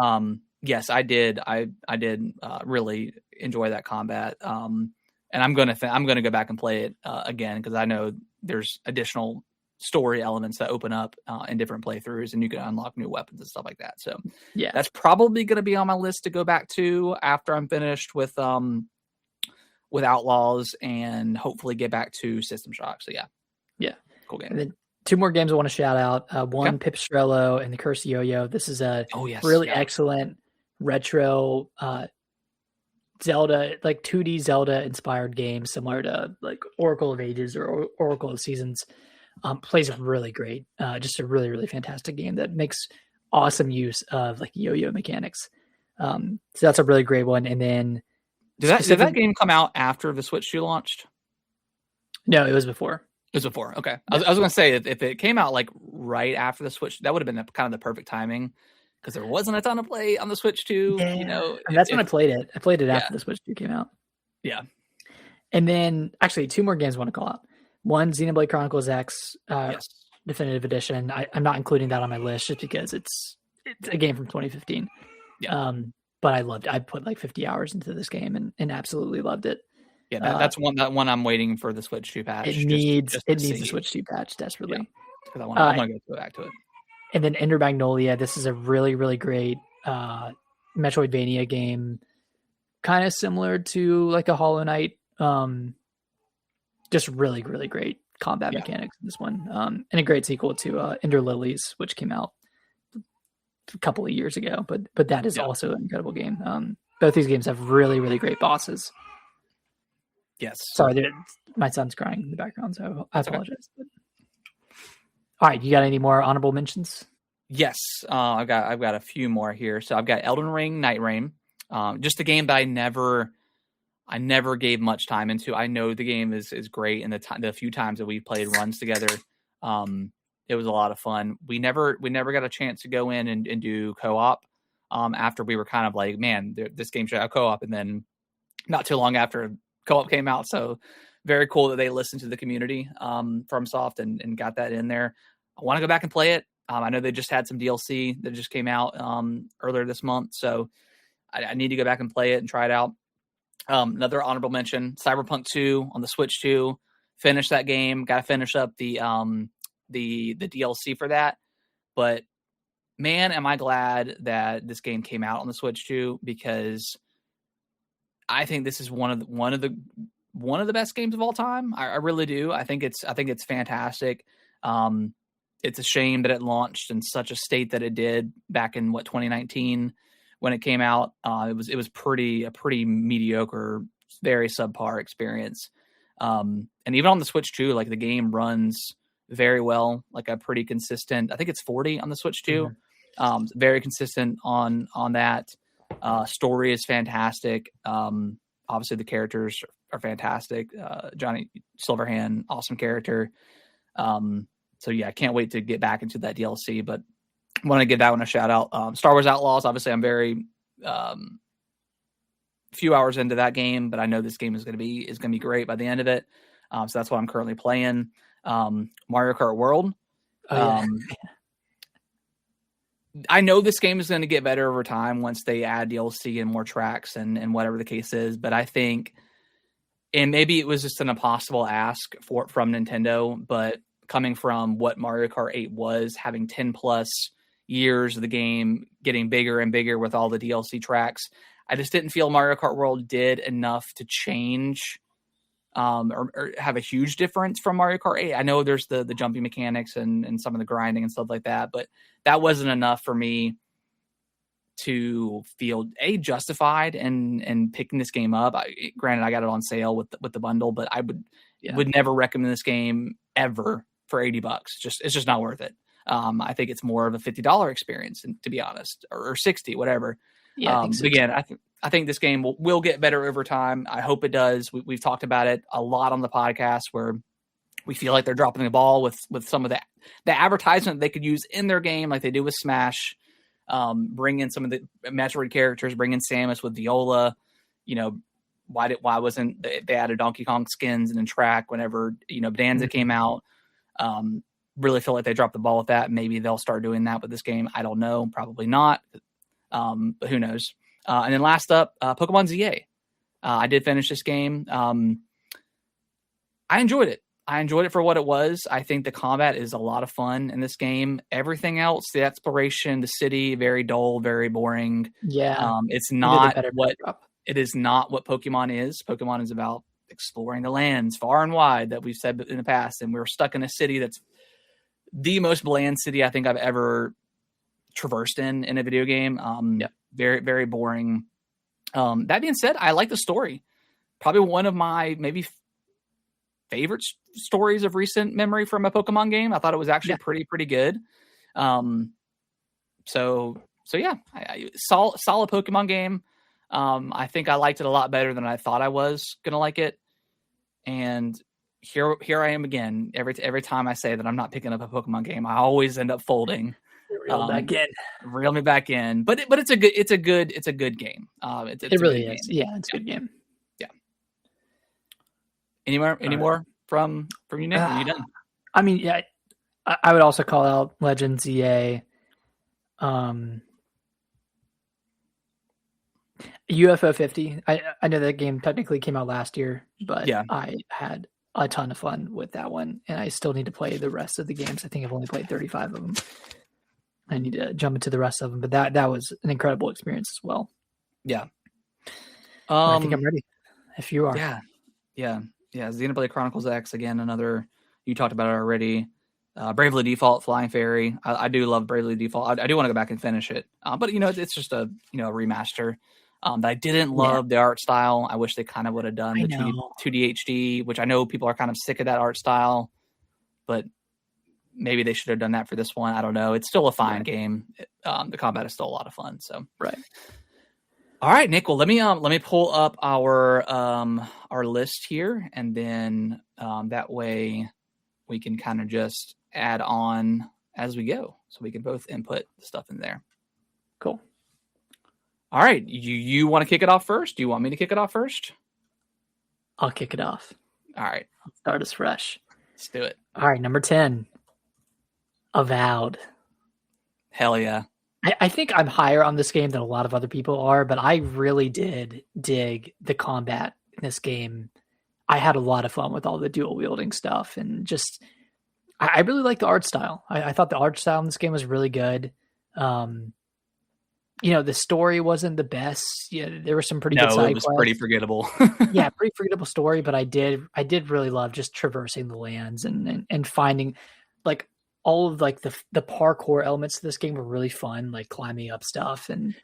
Yes, I did. I did really enjoy that combat. And I'm gonna go back and play it again, because I know there's additional story elements that open up in different playthroughs, and you can unlock new weapons and stuff like that. So yeah, that's probably going to be on my list to go back to after I'm finished with Outlaws, and hopefully get back to System Shock. So yeah, cool game. And then two more games I want to shout out. One, Pipistrello and the Curse of Yo-Yo. This is a really excellent retro Zelda, like 2D Zelda inspired game, similar to like Oracle of Ages or Oracle of Seasons. Plays really great. Just a really, really fantastic game that makes awesome use of like yo-yo mechanics. So that's a really great one. And then did that game come out after the Switch 2 launched? No, it was before. It was before. Okay. I was going to say, if it came out like right after the Switch, that would have been kind of the perfect timing, because there wasn't a ton of play on the Switch 2. Yeah. You know, and that's when I played it. I played it after the Switch 2 came out. Yeah. And then actually 2 more games I want to call out. One, Xenoblade Chronicles X Definitive Edition. I'm not including that on my list just because it's a game from 2015. Yeah. But I loved it. I put like 50 hours into this game and absolutely loved it. Yeah, that's one I'm waiting for the Switch 2 patch. It needs a Switch 2 patch desperately. Because I want to go back to it. And then Ender Magnolia. This is a really, really great Metroidvania game, kind of similar to like a Hollow Knight. Just really, really great combat mechanics in this one, and a great sequel to Ender Lilies, which came out a couple of years ago. But that is also an incredible game. Both these games have really, really great bosses. Yes. Sorry, my son's crying in the background, so I apologize. Okay. All right, you got any more honorable mentions? Yes, I've got a few more here. So I've got Elden Ring, Night Rain, just a game that I never gave much time into. I know the game is great, and the few times that we played runs together, it was a lot of fun. We never got a chance to go in and do co-op after we were kind of like, man, this game should have co-op, and then not too long after co-op came out. So very cool that they listened to the community from FromSoft and got that in there. I want to go back and play it. I know they just had some DLC that just came out earlier this month, so I need to go back and play it and try it out. Another honorable mention: Cyberpunk 2 on the Switch 2. Finish that game. Got to finish up the DLC for that. But man, am I glad that this game came out on the Switch 2, because I think this is one of the best games of all time. I really do. I think it's fantastic. It's a shame that it launched in such a state that it did back in 2019 when it came out. It was a pretty mediocre, very subpar experience. And even on the Switch 2, like the game runs very well, like a pretty consistent. I think it's 40 on the Switch 2. Mm-hmm. Very consistent on that. Story is fantastic. Obviously the characters are fantastic. Johnny Silverhand, awesome character. So yeah, I can't wait to get back into that DLC, but I want to give that one a shout out. Star Wars Outlaws, obviously I'm very few hours into that game, but I know this game is going to be great by the end of it. So that's what I'm currently playing. Mario Kart World. I know this game is going to get better over time once they add DLC and more tracks and whatever the case is, but I think, and maybe it was just an impossible ask from Nintendo, but coming from what Mario Kart 8 was, having 10 plus years of the game, getting bigger and bigger with all the DLC tracks, I just didn't feel Mario Kart World did enough to change or have a huge difference from Mario Kart 8. I know there's the jumping mechanics and some of the grinding and stuff like that, but that wasn't enough for me to feel justified in picking this game up. Granted, I got it on sale with the bundle, but I would never recommend this game ever for $80. It's just not worth it. I think it's more of a $50 experience, to be honest, or 60, whatever. Yeah, I think so. Again, I think this game will get better over time. I hope it does. We've talked about it a lot on the podcast, where we feel like they're dropping the ball with some of the advertisement they could use in their game, like they do with Smash. Bring in some of the Metroid characters, bring in Samus with Viola. You know, why wasn't they added Donkey Kong skins and then track whenever Bonanza came out? Really feel like they dropped the ball with that. Maybe they'll start doing that with this game. I don't know. Probably not. But who knows? And then last up, Pokemon ZA. I did finish this game. I enjoyed it. I enjoyed it for what it was. I think the combat is a lot of fun in this game. Everything else, the exploration, the city, very dull, very boring. Yeah. It's not it is not what Pokemon is. Pokemon is about exploring the lands far and wide that we've said in the past. And we're stuck in a city that's the most bland city I think I've ever traversed in a video game. Very, very boring. That being said, I like the story. Probably one of my maybe favorite stories of recent memory from a Pokemon game. I thought it was actually pretty good. So yeah, solid Pokemon game. I think I liked it a lot better than I thought I was gonna like it. And here I am again. Every time I say that I'm not picking up a Pokemon game, I always end up folding. Reel me back in. But it's a good game. It really is. Game. Yeah, it's a good game. Yeah. Any more from you, Nick? Are you done? I mean, yeah, I would also call out Legends EA. UFO 50. I know that game technically came out last year, but I had a ton of fun with that one, and I still need to play the rest of the games. I think I've only played 35 of them. I need to jump into the rest of them, but that was an incredible experience as well. Yeah. I think I'm ready. If you are. Yeah. Xenoblade Chronicles X, again, another, you talked about it already. Bravely Default, Flying Fairy. I do love Bravely Default. I do want to go back and finish it. But it's just a remaster. But I didn't love the art style. I wish they kind of would have done the 2D HD, which I know people are kind of sick of that art style, but maybe they should have done that for this one. I don't know. It's still a fine game. The combat is still a lot of fun. So All right, Nick. Well, let me pull up our list here, and then that way we can kind of just add on as we go, so we can both input stuff in there. Cool. All right. You want to kick it off first? Do you want me to kick it off first? I'll kick it off. All right. I'll start us fresh. Let's do it. All right. Number 10. Avowed. Hell yeah. I think I'm higher on this game than a lot of other people are, but I really did dig the combat in this game. I had a lot of fun with all the dual wielding stuff, and just I really like the art style. I thought the art style in this game was really good. The story wasn't the best. Yeah, there were some pretty good side quests. Pretty forgettable. Yeah, pretty forgettable story, but I did really love just traversing the lands and finding like all of like the parkour elements of this game were really fun, like climbing up stuff and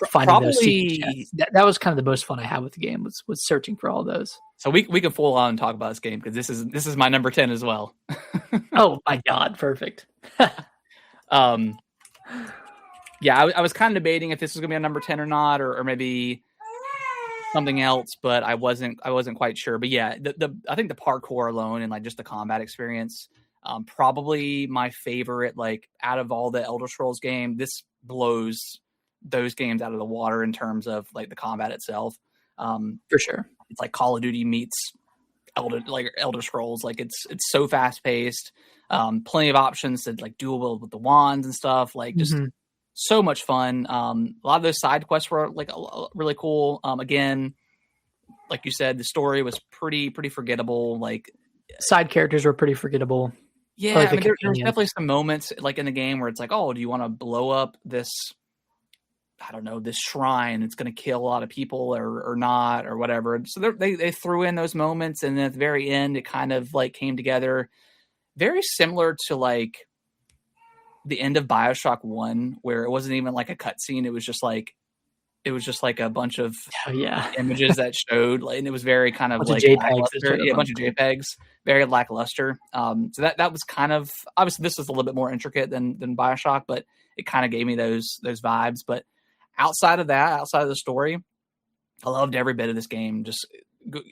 finding those secret chests. That was kind of the most fun I had with the game was searching for all those. So we can full on talk about this game because this is my number 10 as well. Oh my God, perfect. Yeah, I was kind of debating if this was gonna be a number 10 or not, or maybe something else, but I wasn't quite sure. But yeah, I think the parkour alone and like just the combat experience, probably my favorite. Like out of all the Elder Scrolls game, this blows those games out of the water in terms of like the combat itself. For sure, it's like Call of Duty meets Elder Scrolls. Like it's so fast paced, plenty of options to like dual wield with the wands and stuff. Like just. Mm-hmm. So much fun. A lot of those side quests were like really cool. Again, like you said, the story was pretty forgettable. Like side characters were pretty forgettable. Yeah, like there's definitely some moments like in the game where it's like, oh, do you want to blow up this? I don't know, this shrine. It's going to kill a lot of people or not or whatever. So they threw in those moments, and then at the very end, it kind of like came together, very similar to like the end of BioShock 1, where it wasn't even like a cutscene. It was just like a bunch of images that showed, like, and it was very kind of like a bunch of JPEGs, very lackluster. So that was kind of, obviously this was a little bit more intricate than BioShock, but it kind of gave me those vibes. But outside of the story, I loved every bit of this game. Just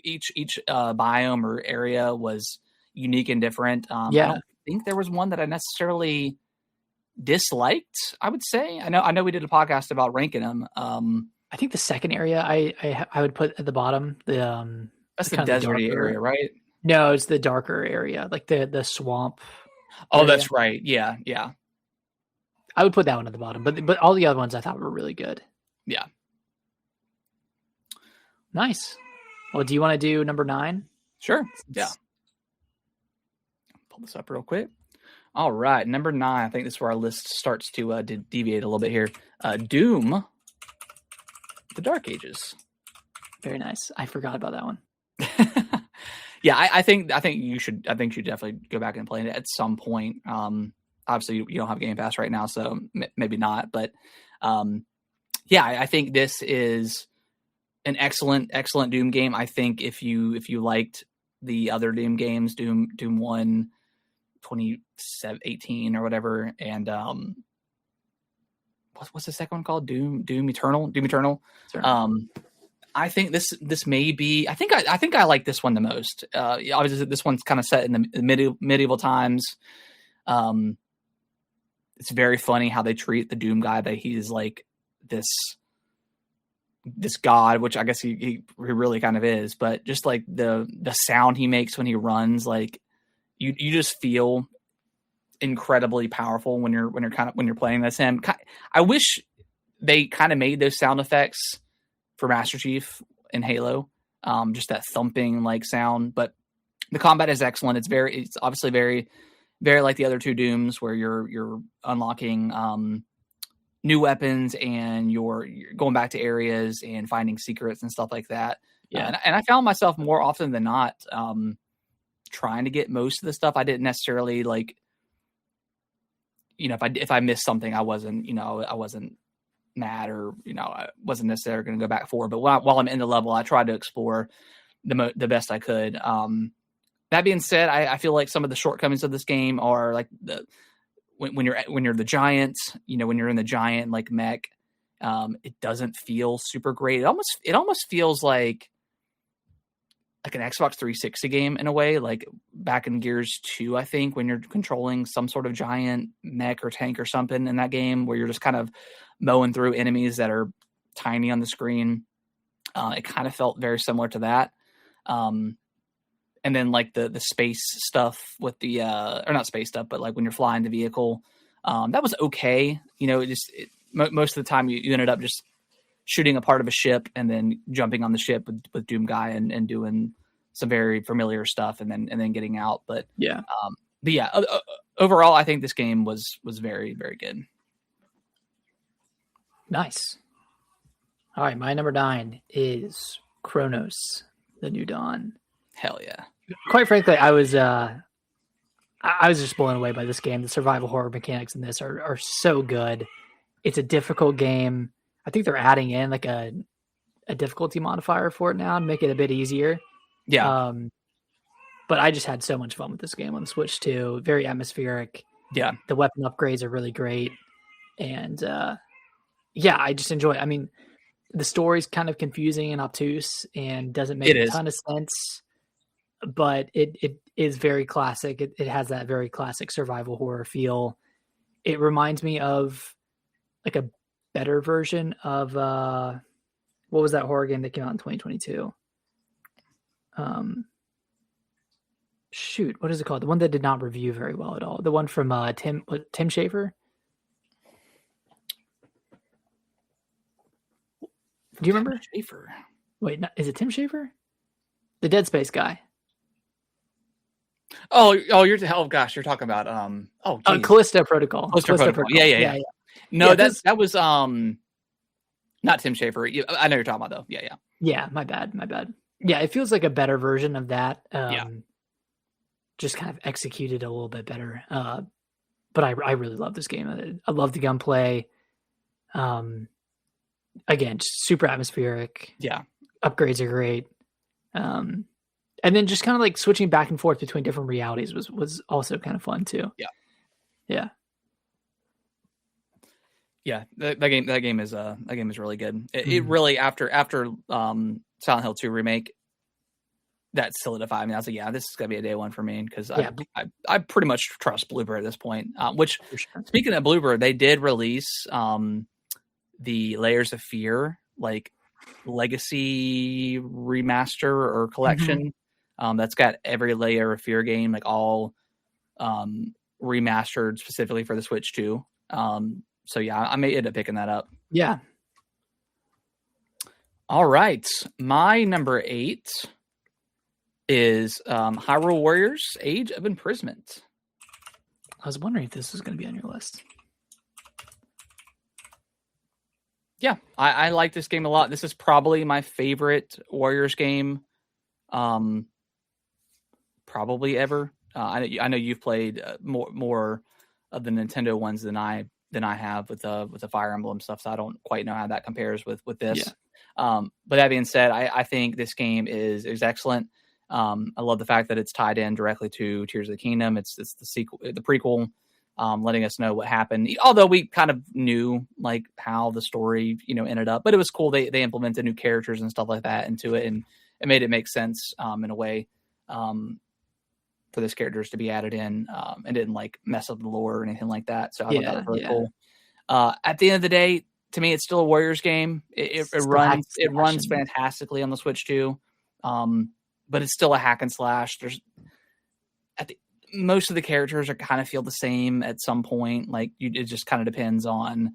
each biome or area was unique and different. I don't think there was one that I necessarily disliked, I would say. I know we did a podcast about ranking them. I think the second area I would put at the bottom. That's the deserty area, right? No, it's the darker area, like the swamp. Oh, area. That's right. Yeah. I would put that one at the bottom, but all the other ones I thought were really good. Yeah. Nice. Well, do you want to do number 9? Sure. Yeah. Pull this up real quick. All right, number 9. I think this is where our list starts to deviate a little bit here. Doom, The Dark Ages. Very nice. I forgot about that one. Yeah, I think you should definitely go back and play it at some point. Obviously, you don't have Game Pass right now, so maybe not. But yeah, I think this is an excellent Doom game. I think if you liked the other Doom games, Doom 1. 2018 or whatever, and what's the second one called? Doom Eternal. Sure. I think this may be. I think I like this one the most. Obviously, this one's kind of set in the medieval times. it's very funny how they treat the Doom guy, that he's like this god, which I guess he really kind of is, but just like the sound he makes when he runs, like you just feel incredibly powerful when you're playing as him. I wish they kind of made those sound effects for Master Chief in Halo, just that thumping like sound, but the combat is excellent. It's obviously very, very like the other two Dooms, where you're unlocking new weapons and you're going back to areas and finding secrets and stuff like that. Yeah. And I found myself more often than not trying to get most of the stuff. I didn't necessarily like, if I missed something, I wasn't mad, or I wasn't necessarily going to go back for it. But while I'm in the level, I tried to explore the best I could. That being said, I feel like some of the shortcomings of this game are like when you're the giant, when you're in the giant like mech, it doesn't feel super great. It almost feels like an Xbox 360 game in a way, like back in Gears 2, I think, when you're controlling some sort of giant mech or tank or something in that game, where you're just kind of mowing through enemies that are tiny on the screen. It kind of felt very similar to that. And then like the space stuff with the or not space stuff, but like when you're flying the vehicle, that was okay. Most of the time you ended up just shooting a part of a ship and then jumping on the ship with Doom Guy and doing some very familiar stuff and then getting out. But yeah, overall, I think this game was very, very good. Nice. All right, my number 9 is Chronos: The New Dawn. Hell yeah! Quite frankly, I was just blown away by this game. The survival horror mechanics in this are so good. It's a difficult game. I think they're adding in like a difficulty modifier for it now to make it a bit easier. Yeah. But I just had so much fun with this game on the Switch too. Very atmospheric. Yeah. The weapon upgrades are really great. And I just enjoy it. I mean, the story's kind of confusing and obtuse and doesn't make a ton of sense, but it is very classic. It has that very classic survival horror feel. It reminds me of like a better version of what was that horror game that came out in 2022? What is it called? The one that did not review very well at all. The one from Tim Schafer. Do you remember? Schafer. Wait, is it Tim Schafer? The Dead Space guy. Oh, you're talking about Callisto Protocol. Callisto Protocol. Yeah. No, that was not Tim Schafer. I know you're talking about though. Yeah. Yeah, my bad. Yeah, it feels like a better version of that. Just kind of executed a little bit better. But I really love this game. I love the gunplay. Again, just super atmospheric. Yeah. Upgrades are great. And then just kind of like switching back and forth between different realities was also kind of fun too. Yeah. Yeah. Yeah. That game is really good. It really, after Silent Hill 2 remake, that solidified me. I was like, yeah, this is gonna be a day one for me, because I pretty much trust Bloober at this point. Which, speaking of Bloober, they did release the Layers of Fear like legacy remaster or collection. That's got every Layer of Fear game, like all remastered specifically for the Switch too. So yeah, I may end up picking that up. Yeah. All right, my number 8 is Hyrule Warriors: Age of Imprisonment. I was wondering if this was going to be on your list. Yeah, I like this game a lot. This is probably my favorite Warriors game, probably ever. I know you've played more of the Nintendo ones than I have with the Fire Emblem stuff, so I don't quite know how that compares with this. Yeah. But that being said, I think this game is excellent. I love the fact that it's tied in directly to Tears of the Kingdom. It's the sequel, the prequel, letting us know what happened. Although we kind of knew like how the story, ended up, but it was cool. They implemented new characters and stuff like that into it, and it made it make sense in a way. For for those characters to be added in, and didn't like mess up the lore or anything like that. So I thought that was really cool. At the end of the day, to me, it's still a Warriors game. It runs fantastically on the Switch too, but it's still a hack and slash. Most of the characters are kind of feel the same at some point. Like it just kind of depends on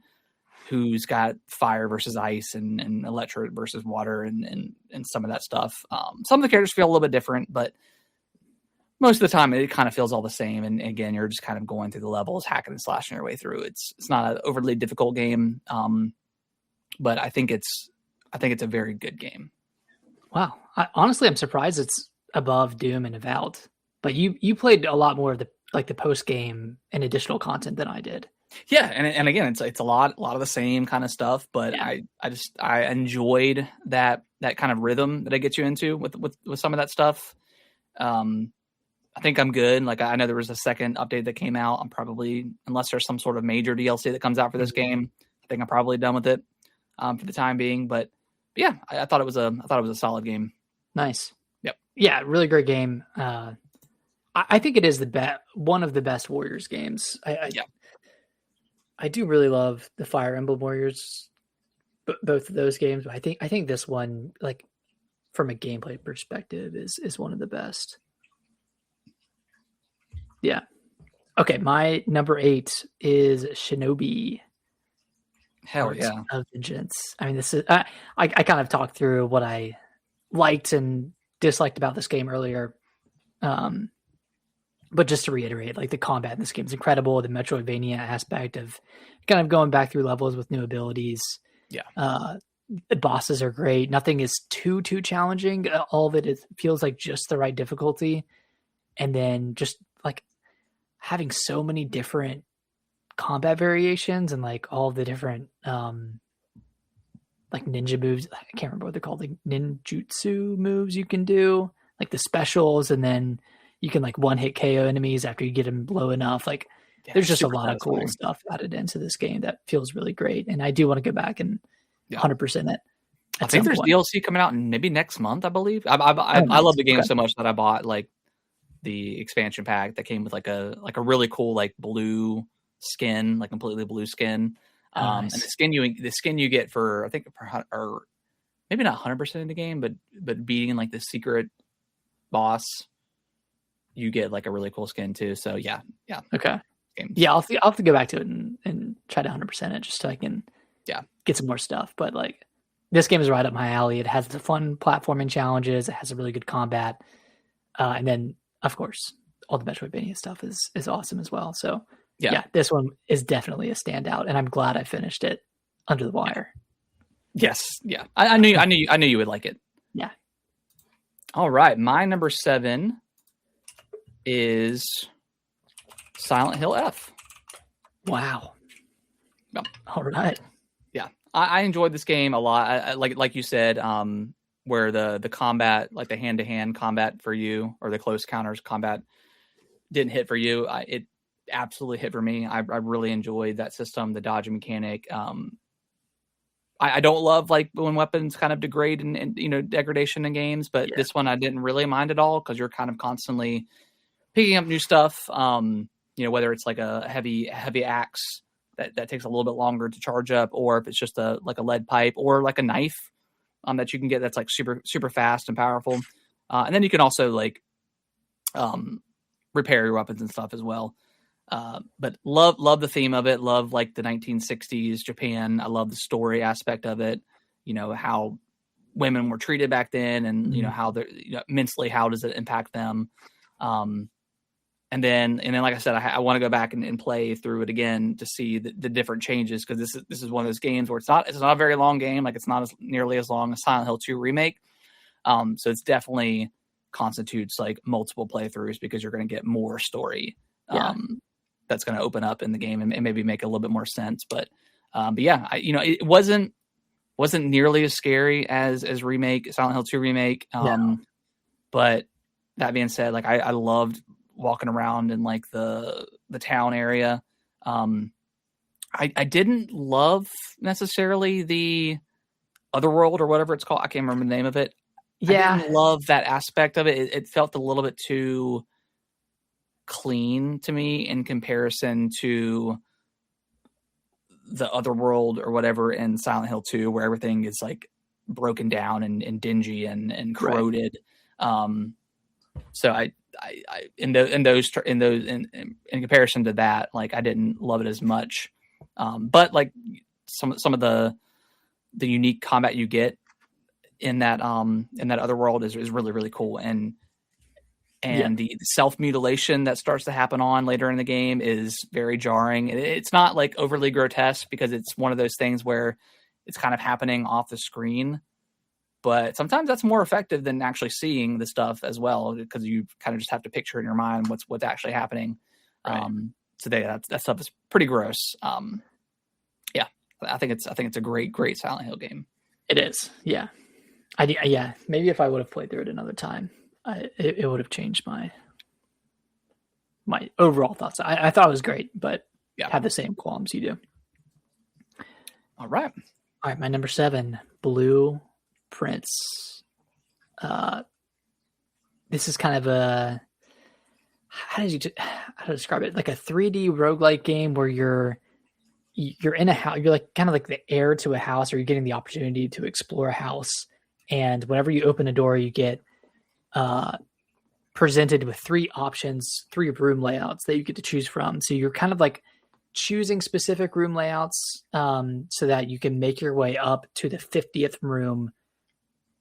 who's got fire versus ice and electric versus water and some of that stuff. Some of the characters feel a little bit different, but most of the time it kind of feels all the same. And again, you're just kind of going through the levels, hacking and slashing your way through. It's not an overly difficult game. But I think it's a very good game. Wow. Honestly, I'm surprised it's above Doom and Avowed, but you played a lot more of the post game and additional content than I did. Yeah. And again, it's a lot of the same kind of stuff, but yeah. I enjoyed that kind of rhythm that it gets you into with some of that stuff. I think I'm good. Like I know there was a second update that came out. I'm probably, unless there's some sort of major DLC that comes out for this game, I think I'm probably done with it for the time being. But yeah, I thought it was a solid game. Nice. Yep. Yeah, really great game. I think it is one of the best Warriors games. I do really love the Fire Emblem Warriors, both of those games. But I think this one, like from a gameplay perspective, is one of the best. Yeah. Okay, my number 8 is Shinobi. Hell yeah. Of Vengeance. I mean, this is I kind of talked through what I liked and disliked about this game earlier. But just to reiterate, like the combat in this game is incredible. The Metroidvania aspect of kind of going back through levels with new abilities. Yeah. The bosses are great. Nothing is too challenging. All of it feels like just the right difficulty. And then just like having so many different combat variations and like all the different like ninja moves. I can't remember what they're called, like ninjutsu moves you can do, like the specials, and then you can like one hit KO enemies after you get them low enough. Like there's just a lot of cool stuff added into this game that feels really great. And I do want to go back and 100% it. I think there's DLC coming out maybe next month, I believe. I love the game so much that I bought like the expansion pack that came with like a really cool like blue skin, like completely blue skin. Nice. And the skin you get for I think or maybe not 100% in the game, but beating like the secret boss, you get like a really cool skin too. So yeah. Okay. Yeah, I'll have to go back to it and try to 100% it just so I can get some more stuff. But like this game is right up my alley. It has the fun platforming challenges. It has a really good combat, and then of course all the Metroidvania stuff is awesome as well. So yeah, this one is definitely a standout, and I'm glad I finished it under the wire. Yes, yeah, I knew you would like it. Yeah. All right, my number 7 is Silent Hill F. Wow. Yep. All right. Yeah, I enjoyed this game a lot. I like you said, where the combat, like the hand-to-hand combat for you, or the close counters combat, didn't hit for you. It absolutely hit for me. I really enjoyed that system, the dodging mechanic. I don't love like when weapons kind of degrade and degradation in games, but this one I didn't really mind at all because you're kind of constantly picking up new stuff. Whether it's like a heavy axe that takes a little bit longer to charge up, or if it's just a lead pipe or like a knife that you can get that's like super super fast and powerful. And then you can also like repair your weapons and stuff as well. But love the theme of it. Love like the 1960s Japan. I love the story aspect of it. How women were treated back then, and how they're mentally, how does it impact them? And then like I said, I want to go back and play through it again to see the different changes, because this is one of those games where it's not a very long game. Like it's not nearly as long as Silent Hill 2 remake. So it's definitely constitutes like multiple playthroughs, because you're going to get more story. That's going to open up in the game and maybe make a little bit more sense. But yeah, it wasn't nearly as scary as Silent Hill 2 remake. But that being said, like I loved walking around in like the town area. I didn't love necessarily the Otherworld or whatever it's called. I can't remember the name of it. Yeah. I didn't love that aspect of it. It felt a little bit too clean to me in comparison to the other world or whatever in Silent Hill 2, where everything is like broken down and dingy and corroded. Right. So I in comparison to that, like I didn't love it as much. But like some of the unique combat you get in that other world is really, really cool. And the self-mutilation that starts to happen on later in the game is very jarring. It's not like overly grotesque because it's one of those things where it's kind of happening off the screen, but sometimes that's more effective than actually seeing the stuff as well, because you kind of just have to picture in your mind what's actually happening. Right. So that stuff is pretty gross. Yeah, I think it's a great Silent Hill game. It is. Yeah. Maybe if I would have played through it another time, it would have changed my overall thoughts. I thought it was great, but had the same qualms you do. All right. My number 7, Blue Prince. This is kind of a how to describe it? Like a 3D roguelike game where you're in a house. You're like kind of like the heir to a house, or you're getting the opportunity to explore a house. And whenever you open a door, you get presented with 3 options, 3 room layouts that you get to choose from. So you're kind of like choosing specific room layouts so that you can make your way up to the 50th room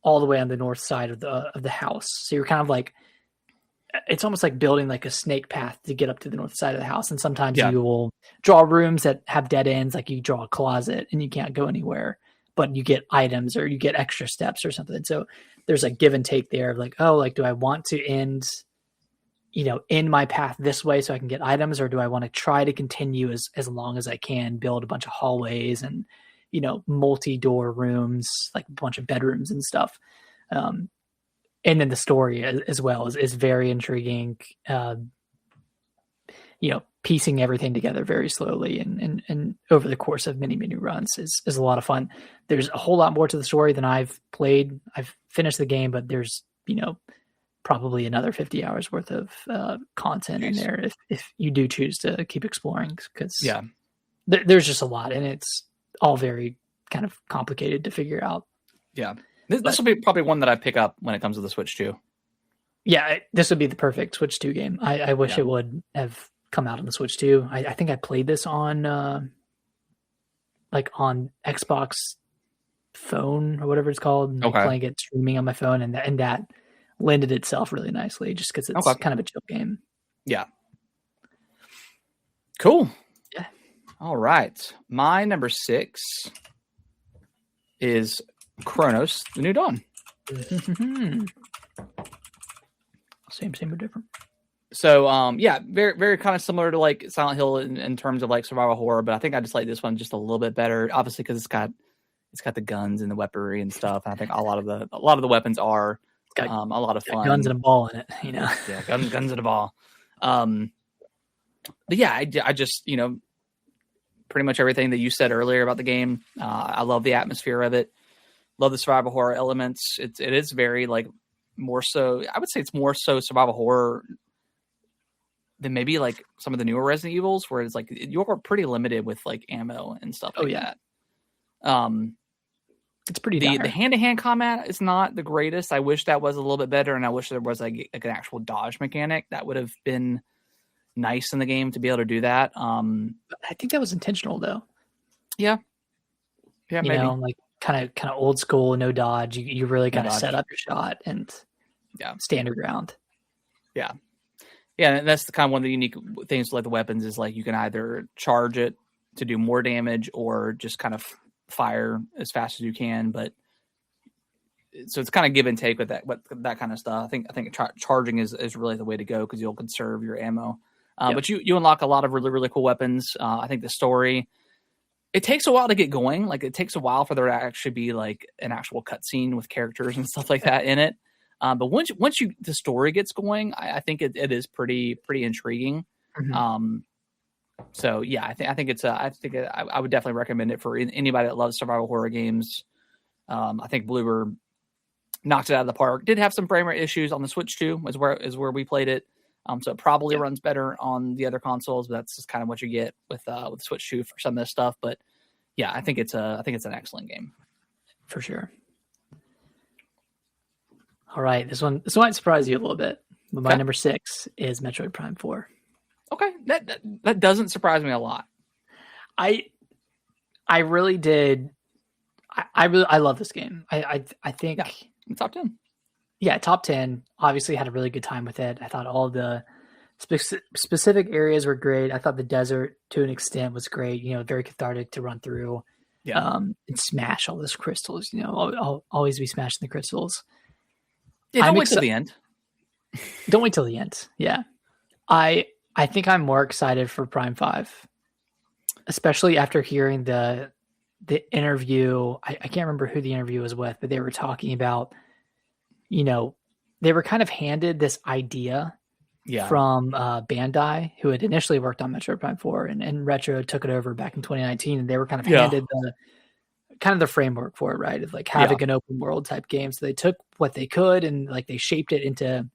all the way on the north side of the house. So you're kind of like, it's almost like building like a snake path to get up to the north side of the house. And sometimes you will draw rooms that have dead ends, like you draw a closet and you can't go anywhere, but you get items or you get extra steps or something. So there's a give and take there of like, oh, like, do I want to end, in my path this way so I can get items, or do I want to try to continue as long as I can, build a bunch of hallways and, multi-door rooms, like a bunch of bedrooms and stuff. And then the story as well is very intriguing. Piecing everything together very slowly and over the course of many, many runs is a lot of fun. There's a whole lot more to the story than I've played. I've finished the game, but there's, probably another 50 hours worth of content in there if you do choose to keep exploring, because there's just a lot, and it's all very kind of complicated to figure out. Yeah. This will be probably one that I pick up when it comes to the Switch 2. Yeah, this would be the perfect Switch 2 game. I wish it would have come out on the Switch 2. I think I played this on on Xbox phone or whatever it's called. Playing it streaming on my phone, and that lended itself really nicely just because it's kind of a chill game. Yeah. Cool. Yeah. All right. My number 6 is Chronos: The New Dawn. Same but different. So, very, very kind of similar to like Silent Hill in terms of like survival horror, but I think I just like this one just a little bit better, obviously because it's got the guns and the weaponry and stuff. And I think a lot of the weapons are a lot of fun. Guns and a ball in it, Yeah, guns and a ball. But yeah, I just pretty much everything that you said earlier about the game. I love the atmosphere of it. Love the survival horror elements. It is very like more so. I would say it's more so survival horror than maybe like some of the newer Resident Evils, where it's like you're pretty limited with like ammo and stuff like that. It's pretty the hand-to-hand combat is not the greatest. I wish that was a little bit better, and I wish there was like an actual dodge mechanic that would have been nice in the game to be able to do that. I think that was intentional though. Yeah, maybe like kind of old school, no dodge. You really got to set up your shot and stand your ground. Yeah, and that's the kind of one of the unique things with like the weapons is like you can either charge it to do more damage or just kind of fire as fast as you can. But so it's kind of give and take with that kind of stuff. I think charging is really the way to go because you'll conserve your ammo. But you unlock a lot of really, really cool weapons. I think the story, it takes a while to get going. Like it takes a while for there to actually be like an actual cutscene with characters and stuff like that in it. But once the story gets going, I think it is pretty intriguing. Mm-hmm. So yeah, I think I would definitely recommend it for anybody that loves survival horror games. I think Bloober knocked it out of the park. Did have some frame rate issues on the Switch too, is where we played it. So it probably runs better on the other consoles, but that's just kind of what you get with Switch 2 for some of this stuff. But yeah, I think it's an excellent game for sure. All right, this one might surprise you a little bit, but my number 6 is Metroid Prime 4. Okay, that doesn't surprise me a lot. I really did. I love this game. I think top 10. Yeah, top 10. Obviously, had a really good time with it. I thought all the specific areas were great. I thought the desert, to an extent, was great. Very cathartic to run through. Yeah. And smash all those crystals. I'll always be smashing the crystals. Yeah, don't wait till the end. Don't wait till the end. Yeah. I think I'm more excited for Prime 5, especially after hearing the interview. I can't remember who the interview was with, but they were talking about, they were kind of handed this idea from Bandai, who had initially worked on Metroid Prime 4, and Retro took it over back in 2019, and they were kind of handed the framework for it, right? Of like having an open world type game. So they took what they could and like they shaped it into,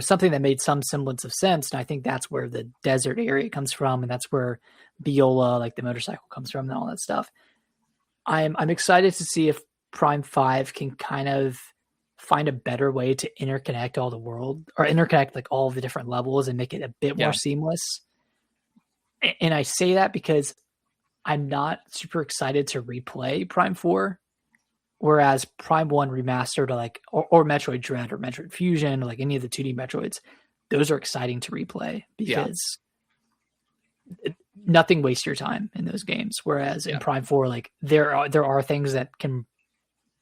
something that made some semblance of sense. And I think that's where the desert area comes from, and that's where Viola, like the motorcycle, comes from, and all that stuff. I'm excited to see if Prime 5 can kind of find a better way to interconnect all the world, or interconnect like all the different levels and make it a bit more seamless. And I say that because I'm not super excited to replay Prime 4, whereas Prime 1 remastered, or Metroid Dread or Metroid Fusion, or like any of the 2D Metroids, those are exciting to replay because nothing wastes your time in those games. Whereas in Prime 4, like there are things that can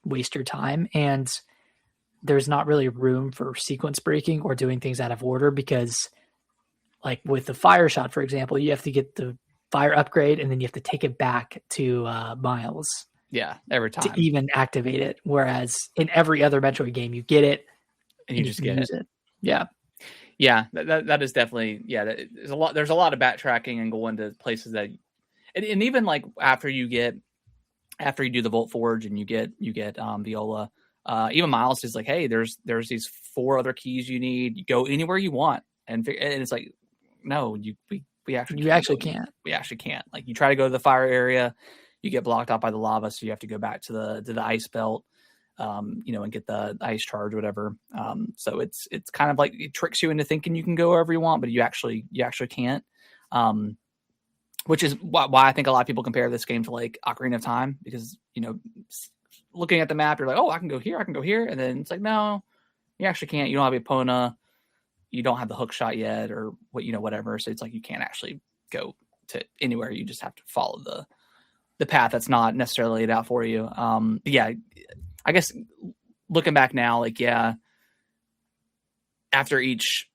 waste your time, and there's not really room for sequence breaking or doing things out of order, because like with the fire shot, for example, you have to get the fire upgrade and then you have to take it back to Miles. Yeah, every time to even activate it. Whereas in every other Metroid game, you get it and you just get it. Yeah. Yeah, that is definitely, there's a lot of backtracking and going to places that, and even like after you do the Volt Forge and you get Viola, even Miles is like, hey, there's these 4 other keys you need. You go anywhere you want, and it's like, no, we actually can't. Like you try to go to the fire area, you get blocked out by the lava, so you have to go back to the ice belt, and get the ice charge, whatever. So it's kind of like it tricks you into thinking you can go wherever you want, but you actually can't. Which is why I think a lot of people compare this game to like Ocarina of Time, because looking at the map, you're like, oh, I can go here, and then it's like, no, you actually can't. You don't have Epona, you don't have the hook shot yet, or whatever. So it's like you can't actually go to anywhere. You just have to follow the path that's not necessarily laid out for you. I guess looking back now, like, after each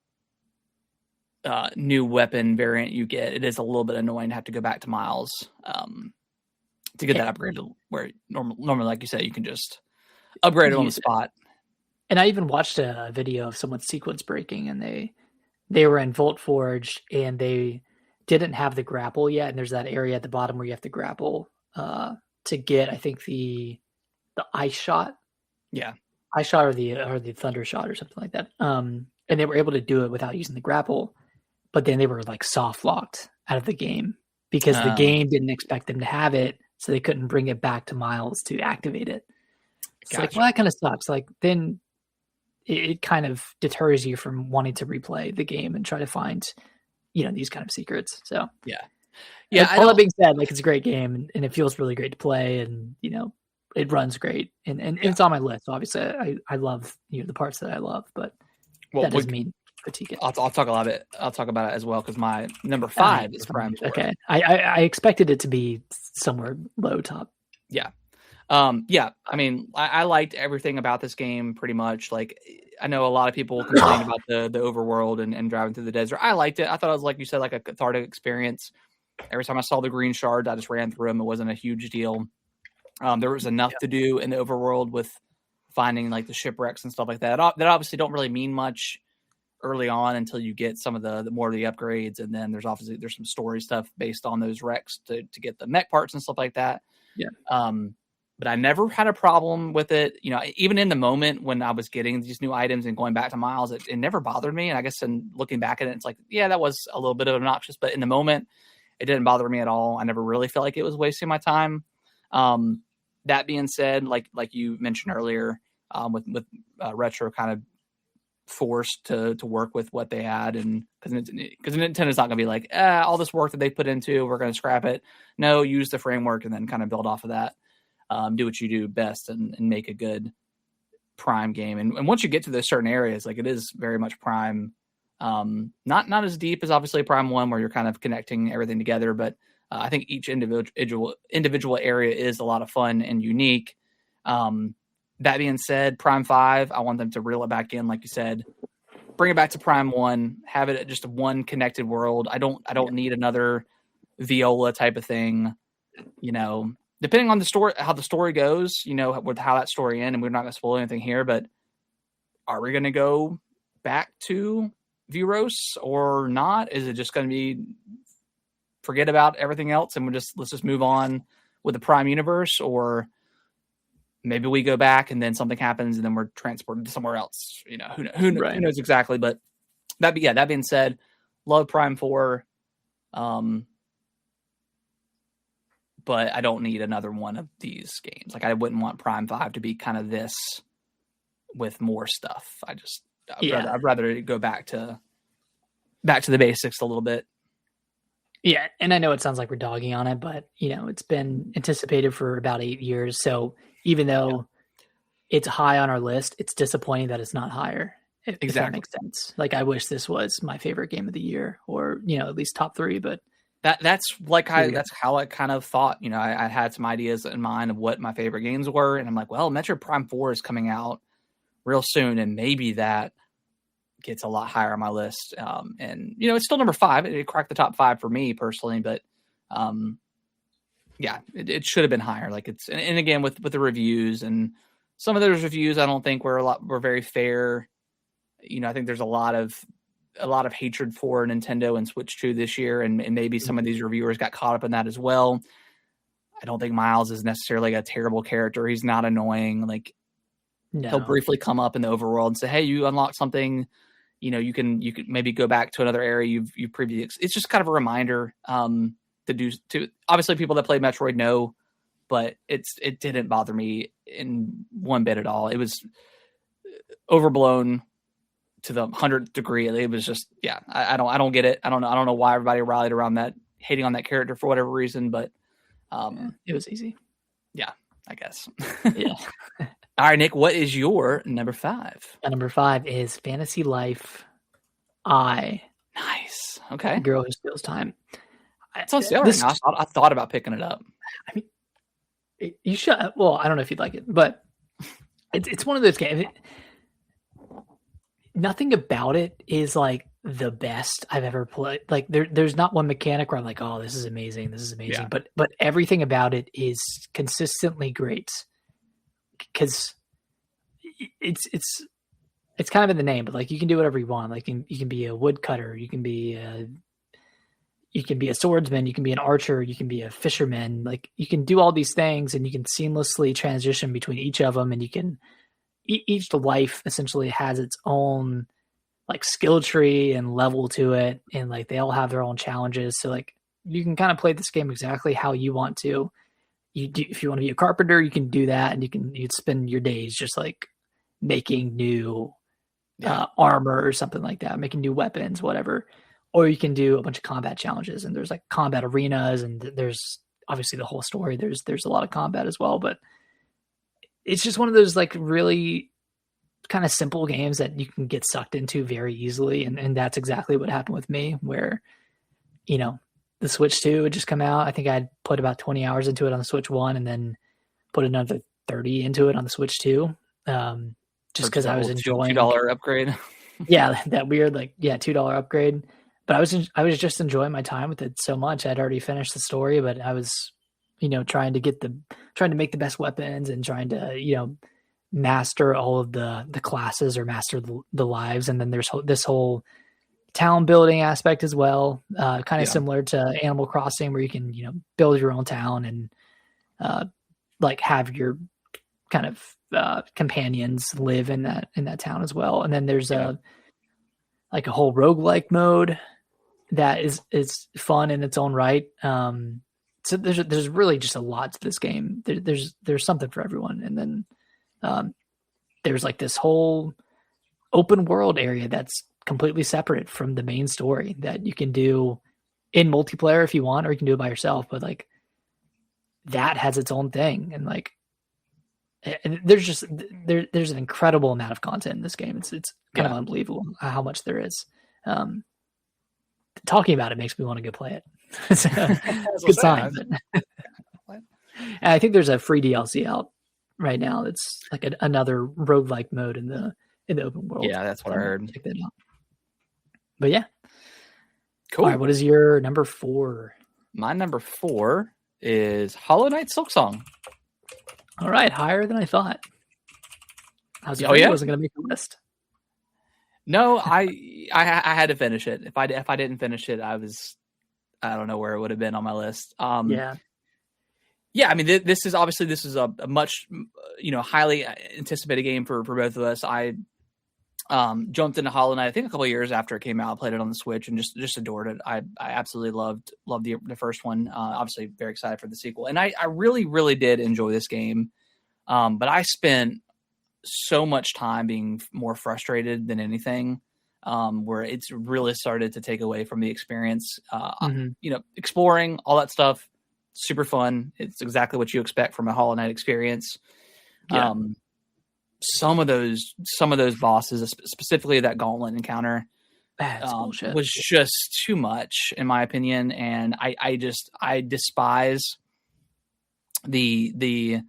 new weapon variant you get, it is a little bit annoying to have to go back to Miles to get that upgrade to where normally, like you said, you can just upgrade it on the spot. And I even watched a video of someone sequence breaking, and they were in Volt Forge and they didn't have the grapple yet. And there's that area at the bottom where you have to grapple to get, I think, the ice shot. Yeah. Ice shot or the thunder shot or something like that. And they were able to do it without using the grapple, but then they were like soft locked out of the game because the game didn't expect them to have it. So they couldn't bring it back to Miles to activate it. It's like, well, that kind of sucks. Like then it kind of deters you from wanting to replay the game and try to find, these kind of secrets. So yeah. All that being said, like it's a great game and it feels really great to play, and it runs great, and it's on my list. So obviously, I love the parts that I love, but that doesn't mean critique it. I'll talk about it as well, because my number 5 is Prime 4. Okay, I expected it to be somewhere low top. Yeah. I mean, I liked everything about this game pretty much. Like, I know a lot of people complain about the overworld and driving through the desert. I liked it. I thought it was, like you said, like a cathartic experience. Every time I saw the green shards, I just ran through them. It wasn't a huge deal. There was enough to do in the overworld with finding like the shipwrecks and stuff like that. That obviously don't really mean much early on until you get some of the more of the upgrades, and then there's some story stuff based on those wrecks to get the mech parts and stuff like that. Yeah. but I never had a problem with it. You know, even in the moment when I was getting these new items and going back to Miles, it never bothered me. And I guess in looking back at it, it's like, yeah, that was a little bit of obnoxious, but in the moment, it didn't bother me at all. I never really felt like it was wasting my time. That being said, like you mentioned earlier, with Retro kind of forced to work with what they had, and because Nintendo's not going to be like, all this work that they put into, we're going to scrap it. No, use the framework and then kind of build off of that. Do what you do best and make a good Prime game. And once you get to those certain areas, like it is very much Prime. Not as deep as obviously Prime 1 where you're kind of connecting everything together, but I think each individual area is a lot of fun and unique. That being said, Prime 5, I want them to reel it back in, like you said, bring it back to Prime 1, have it just one connected world. I don't need another Viola type of thing, you know. Depending on the story, how the story goes, you know, with how that story ends, and we're not going to spoil anything here, but are we going to go back to Vuros or not? Is it just going to be forget about everything else and let's just move on with the Prime universe? Or maybe we go back and then something happens and then we're transported to somewhere else. You know, who knows exactly? But that being said, love Prime 4. But I don't need another one of these games. Like I wouldn't want Prime 5 to be kind of this with more stuff. I'd rather go back to the basics a little bit. Yeah, and I know it sounds like we're dogging on it, but you know, it's been anticipated for about 8 years. So even though it's high on our list, it's disappointing that it's not higher. If that makes sense. Like I wish this was my favorite game of the year, or you know, at least top 3, but that's how I kind of thought. You know, I had some ideas in mind of what my favorite games were, and I'm like, well, Metroid Prime 4 is coming out real soon, and maybe that gets a lot higher on my list. And you know, it's still number 5. It cracked the top 5 for me personally, but it should have been higher. Like and again with the reviews, and some of those reviews I don't think were very fair. You know, I think there's a lot of hatred for Nintendo and Switch 2 this year, and maybe some of these reviewers got caught up in that as well. I don't think Miles is necessarily a terrible character. He's not annoying. Like he'll briefly come up in the overworld and say, "Hey, you unlocked something. You know, you can maybe go back to another area you've previously." It's just kind of a reminder to obviously people that play Metroid know, but it didn't bother me in one bit at all. It was overblown to the 100th degree. It was just, I don't get it. I don't know why everybody rallied around that, hating on that character for whatever reason, but it was easy. Yeah, I guess. Yeah. All right, Nick, what is your number 5? Number 5 is Fantasy Life I. Nice. Okay. Girl Who Steals Time. It's on sale right now. I thought about picking it up. I mean, you should. Well, I don't know if you'd like it, but it's one of those games. Nothing about it is like the best I've ever played. Like there's not one mechanic where I'm like, oh, this is amazing. Yeah. But everything about it is consistently great. Because it's kind of in the name, but like you can do whatever you want. Like you can be a woodcutter, you can be a swordsman, you can be an archer, you can be a fisherman. Like you can do all these things, and you can seamlessly transition between each of them, and you can. Each life essentially has its own like skill tree and level to it, and like they all have their own challenges. So like you can kind of play this game exactly how you want to. If you want to be a carpenter, you can do that, and you'd spend your days just like making new armor or something like that, making new weapons, whatever. Or you can do a bunch of combat challenges, and there's like combat arenas, and there's obviously the whole story. There's a lot of combat as well, but it's just one of those like really kind of simple games that you can get sucked into very easily. And that's exactly what happened with me, where, you know, the Switch 2 had just come out. I think I'd put about 20 hours into it on the Switch 1 and then put another 30 into it on the Switch 2. Just because I was enjoying $2 upgrade. Yeah, that weird, like, $2 upgrade. But I was just enjoying my time with it so much. I'd already finished the story, but I was, you know, trying to make the best weapons and trying to, you know, master all of the classes or master the lives. And then there's this whole town building aspect as well, kind of similar to Animal Crossing, where you can, you know, build your own town and like have your kind of companions live in that town as well. And then there's a whole roguelike mode that is fun in its own right. So there's really just a lot to this game. There's something for everyone. And then there's like this whole open world area that's completely separate from the main story that you can do in multiplayer if you want, or you can do it by yourself. But like that has its own thing, and like and there's an incredible amount of content in this game. It's kind of unbelievable how much there is. Talking about it makes me want to go play it. It's a good sign. But I think there's a free DLC out right now. It's like another roguelike mode in the open world. Yeah, that's what I heard. Check that out. But yeah. Cool. All right, what is your number 4? My number 4 is Hollow Knight Silksong. All right, higher than I thought. I was afraid it wasn't going to make the list. No, I had to finish it. If I didn't finish it, I don't know where it would have been on my list. Yeah. I mean, this is a much highly anticipated game for both of us. I jumped into Hollow Knight I think a couple of years after it came out. I played it on the Switch and just adored it. I absolutely loved the first one. Obviously, very excited for the sequel, and I really really did enjoy this game. But I spent so much time being more frustrated than anything, where it's really started to take away from the experience. Exploring all that stuff, super fun. It's exactly what you expect from a Hollow Knight experience. Yeah. Some of those bosses, specifically that gauntlet encounter, was just too much in my opinion, and I despise the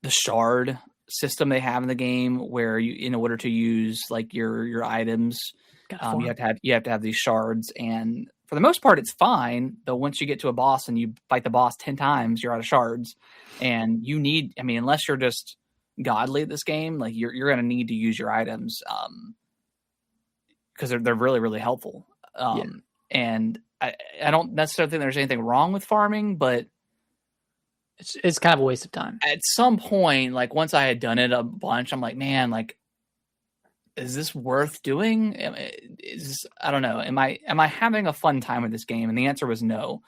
shard system they have in the game, where you, in order to use like your items, you have to have these shards, and for the most part it's fine, but once you get to a boss and you fight the boss 10 times, you're out of shards, and you need, I mean, unless you're just godly at this game, like you're going to need to use your items because they're really really helpful. And I don't necessarily think there's anything wrong with farming, but it's kind of a waste of time. At some point, like once I had done it a bunch, I'm like, man, like, is this worth doing? I don't know. Am I having a fun time with this game? And the answer was no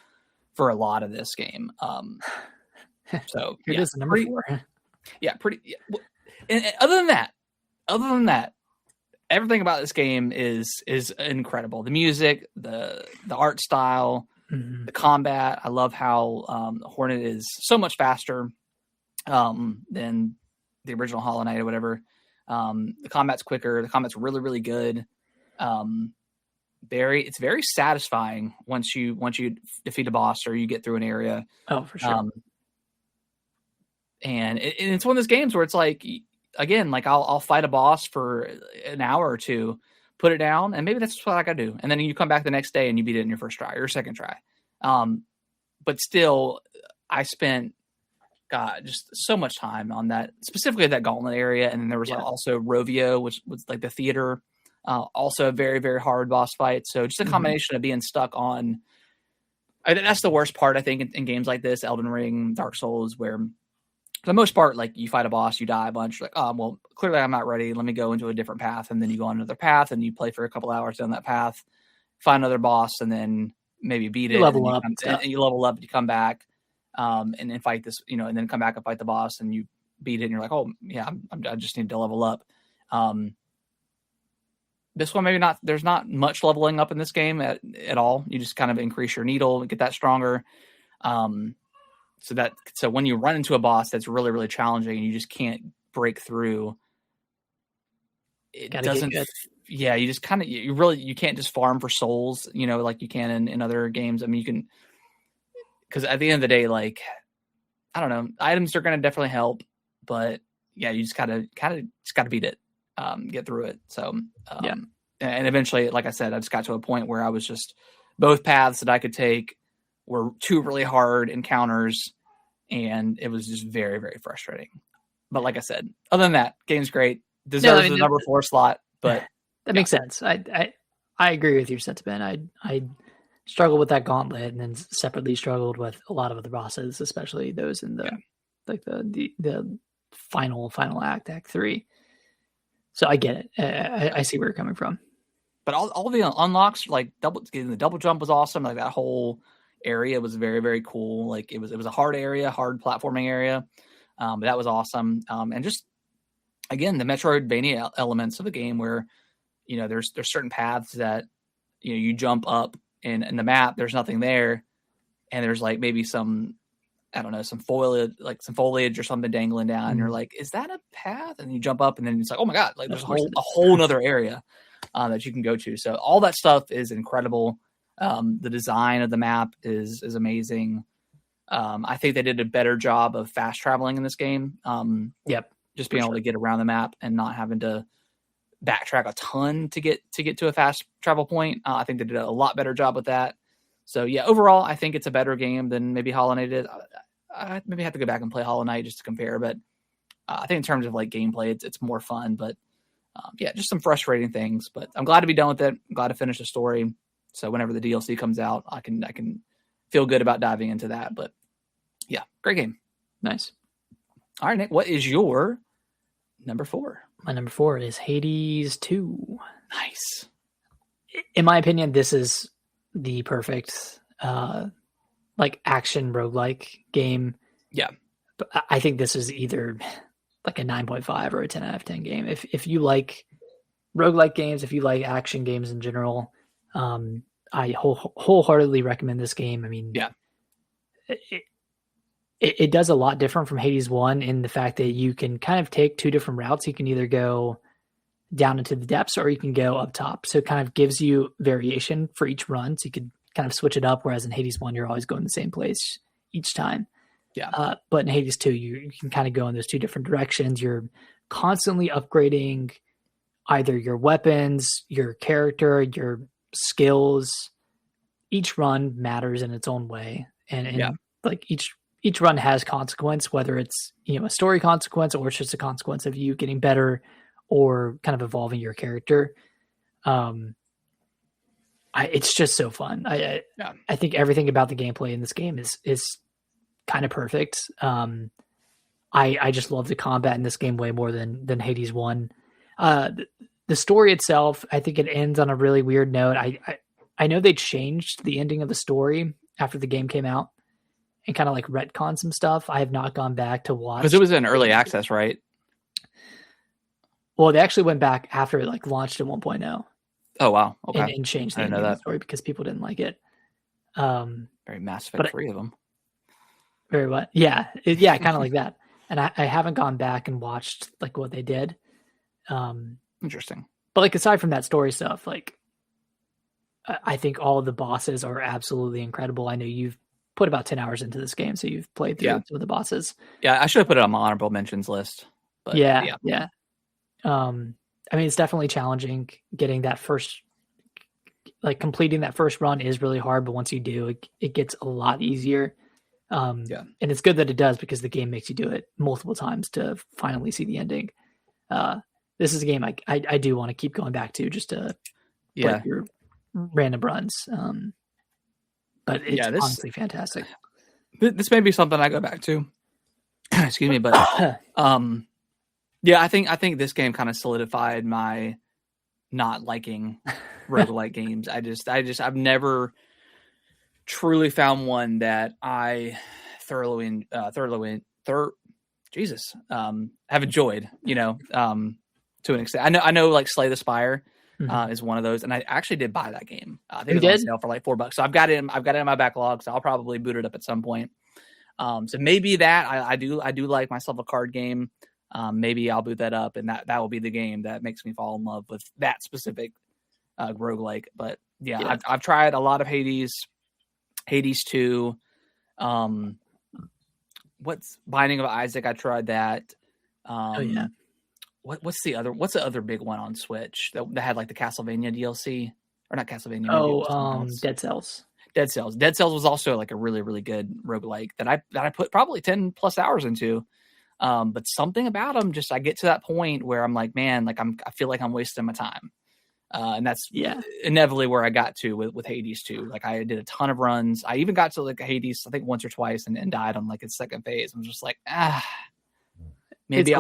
for a lot of this game. So it is number 4. Yeah, pretty. Yeah. And other than that, everything about this game is incredible. The music, the art style, the combat. I love how Hornet is so much faster than the original Hollow Knight or whatever. The combat's quicker. The combat's really really good. It's very satisfying once you defeat a boss or you get through an area. Oh, for sure. And it's one of those games where it's like, again, like I'll fight a boss for an hour or two, put it down, and maybe that's what I got to do. And then you come back the next day and you beat it in your first try or second try. But still, I spent, just so much time on that, specifically that gauntlet area. And then there was also Rovio, which was like the theater, also a very, very hard boss fight. So just a combination of being stuck on, that's the worst part, I think, in games like this, Elden Ring, Dark Souls, where for the most part, like you fight a boss, you die a bunch, like, oh, well, clearly I'm not ready. Let me go into a different path. And then you go on another path and you play for a couple hours down that path, find another boss, and then maybe beat it. Level up. And you level up, you come back, and then fight this, and then come back and fight the boss and you beat it. And you're like, oh yeah, I just need to level up. This one, maybe not, there's not much leveling up in this game at all. You just kind of increase your needle and get that stronger. So when you run into a boss that's really, really challenging and you just can't break through, it doesn't. Yeah, you just kind of you can't just farm for souls, like you can in other games. I mean, you can, because at the end of the day, like, I don't know, items are going to definitely help, but yeah, you just gotta beat it, get through it. So and eventually, like I said, I just got to a point where I was just, both paths that I could take were 2 really hard encounters, and it was just very, very frustrating. But like I said, other than that, game's great. Deserves the number 4 slot, but that makes sense. I agree with your sentiment. I struggled with that gauntlet, and then separately struggled with a lot of other bosses, especially those in the the final act 3. So I get it. I see where you're coming from. But all the unlocks, like the double jump was awesome. Like that whole area was very, very cool. Like it was a hard platforming area. But that was awesome. And just again, the Metroidvania elements of the game where, there's certain paths that, you jump up and in the map, there's nothing there. And there's like maybe some, I don't know, some foliage or something dangling down. And you're like, is that a path? And you jump up and then it's like, oh my God, like there's a whole nother area that you can go to. So all that stuff is incredible. The design of the map is amazing. I think they did a better job of fast traveling in this game. Just being able to get around the map and not having to backtrack a ton to get to a fast travel point. I think they did a lot better job with that. So yeah, overall, I think it's a better game than maybe Hollow Knight did. I maybe have to go back and play Hollow Knight just to compare, but I think in terms of like gameplay, it's more fun. But just some frustrating things. But I'm glad to be done with it. I'm glad to finish the story. So whenever the DLC comes out, I can feel good about diving into that. But yeah, great game. Nice. All right, Nick, what is your number 4? My number 4 is Hades 2. Nice. In my opinion, this is the perfect action roguelike game. Yeah. But I think this is either like a 9.5 or a 10 out of 10 game. If you like roguelike games, if you like action games in general, I wholeheartedly recommend this game. I mean, yeah, it does a lot different from Hades 1 in the fact that you can kind of take 2 different routes. You can either go down into the depths or you can go up top. So it kind of gives you variation for each run. So you could kind of switch it up. Whereas in Hades 1, you're always going the same place each time. Yeah. But in Hades 2, you can kind of go in those 2 different directions. You're constantly upgrading either your weapons, your character, your skills. Each run matters in its own way. And like each run has consequence, whether it's, a story consequence or it's just a consequence of you getting better or kind of evolving your character. It's just so fun. I think everything about the gameplay in this game is kind of perfect. I just love the combat in this game way more than Hades 1. The story itself, I think it ends on a really weird note. I know they changed the ending of the story after the game came out and kind of like retcon some stuff. I have not gone back to watch. Because it was in early access, right? Well, they actually went back after it like launched at 1.0. Oh, wow. Okay. And changed the ending of the story because people didn't like it. Very Mass Effect 3 of them. Very what? Yeah. Kind of like that. And I haven't gone back and watched like what they did. Interesting. But like aside from that story stuff, like I think all of the bosses are absolutely incredible. I know you've put about 10 hours into this game, so you've played through some of the bosses. Yeah, I should have put it on my honorable mentions list. But yeah. I mean, it's definitely challenging getting that first, like completing that first run is really hard, but once you do, it gets a lot easier. And it's good that it does because the game makes you do it multiple times to finally see the ending. This is a game I do want to keep going back to just to play through random runs. But it's honestly fantastic. This may be something I go back to. Excuse me, but I think this game kind of solidified my not liking roguelike games. I've never truly found one that I thoroughly have enjoyed, to an extent. I know like Slay the Spire is one of those, and I actually did buy that game. I think it was on sale for like $4. So I've got it in my backlog, so I'll probably boot it up at some point. So maybe that I do like myself a card game. Maybe I'll boot that up, and that will be the game that makes me fall in love with that specific roguelike. But I've tried a lot of Hades 2. What's Binding of Isaac? I tried that. What's the other big one on Switch that had like the Castlevania DLC, or not Castlevania? Dead Cells. Dead Cells was also like a really, really good roguelike that I put probably 10 plus hours into. But something about them, just I get to that point where I'm like, man, like I feel like I'm wasting my time. And that's inevitably where I got to with Hades too. Like I did a ton of runs. I even got to like Hades, I think once or twice, and died on like its second phase. I'm just like, maybe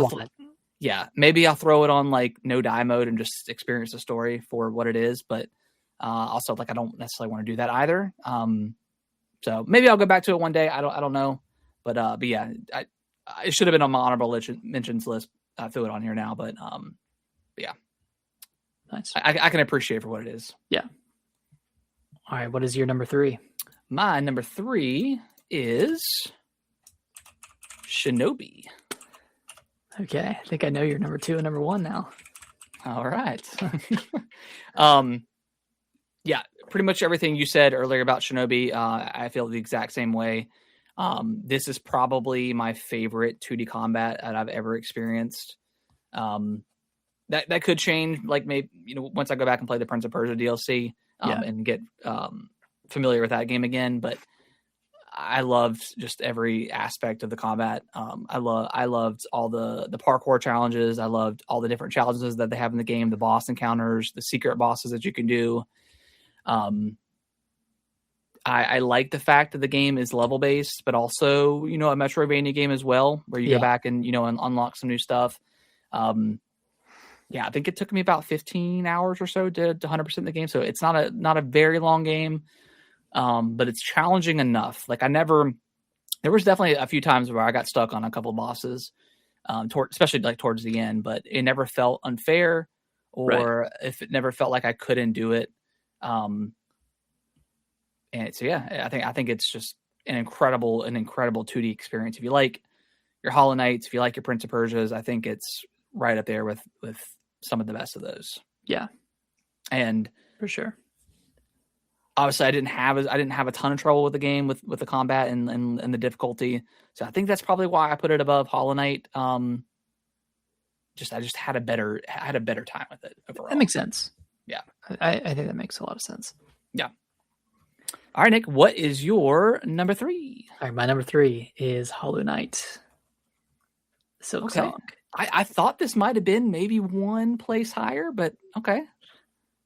maybe I'll throw it on like no die mode and just experience the story for what it is. But also like I don't necessarily want to do that either. So maybe I'll go back to it one day. I don't know, but yeah, it should have been on my honorable mentions list. I threw it on here now, but yeah. Nice. I can appreciate for what it is. Yeah. All right. What is your number 3? My number 3 is Shinobi. Okay. I think I know your number 2 and number 1 now. All right. Yeah, pretty much everything you said earlier about Shinobi, I feel the exact same way. This is probably my favorite 2D combat that I've ever experienced. That could change, like maybe once I go back and play the Prince of Persia DLC and get familiar with that game again. But I loved just every aspect of the combat. I loved all the parkour challenges. I loved all the different challenges that they have in the game, the boss encounters, the secret bosses that you can do. I like the fact that the game is level based, but also a Metroidvania game as well, where you go back and and unlock some new stuff. Yeah, I think it took me about 15 hours or so to 100% the game. So it's not a very long game, but it's challenging enough. Like there was definitely a few times where I got stuck on a couple of bosses, especially like towards the end, but it never felt unfair or if it never felt like I couldn't do it. And so, yeah, I think it's just an incredible 2D experience. If you like your Hollow Knights, if you like your Prince of Persias, I think it's right up there with some of the best of those. Yeah. And for sure. Obviously I didn't have a ton of trouble with the game with the combat and the difficulty. So I think that's probably why I put it above Hollow Knight. I just had a better time with it overall. That makes sense. Yeah. I think that makes a lot of sense. Yeah. All right, Nick, what is your number 3? All right, my number 3 is Hollow Knight. Silk Song. I thought this might have been maybe one place higher, but okay.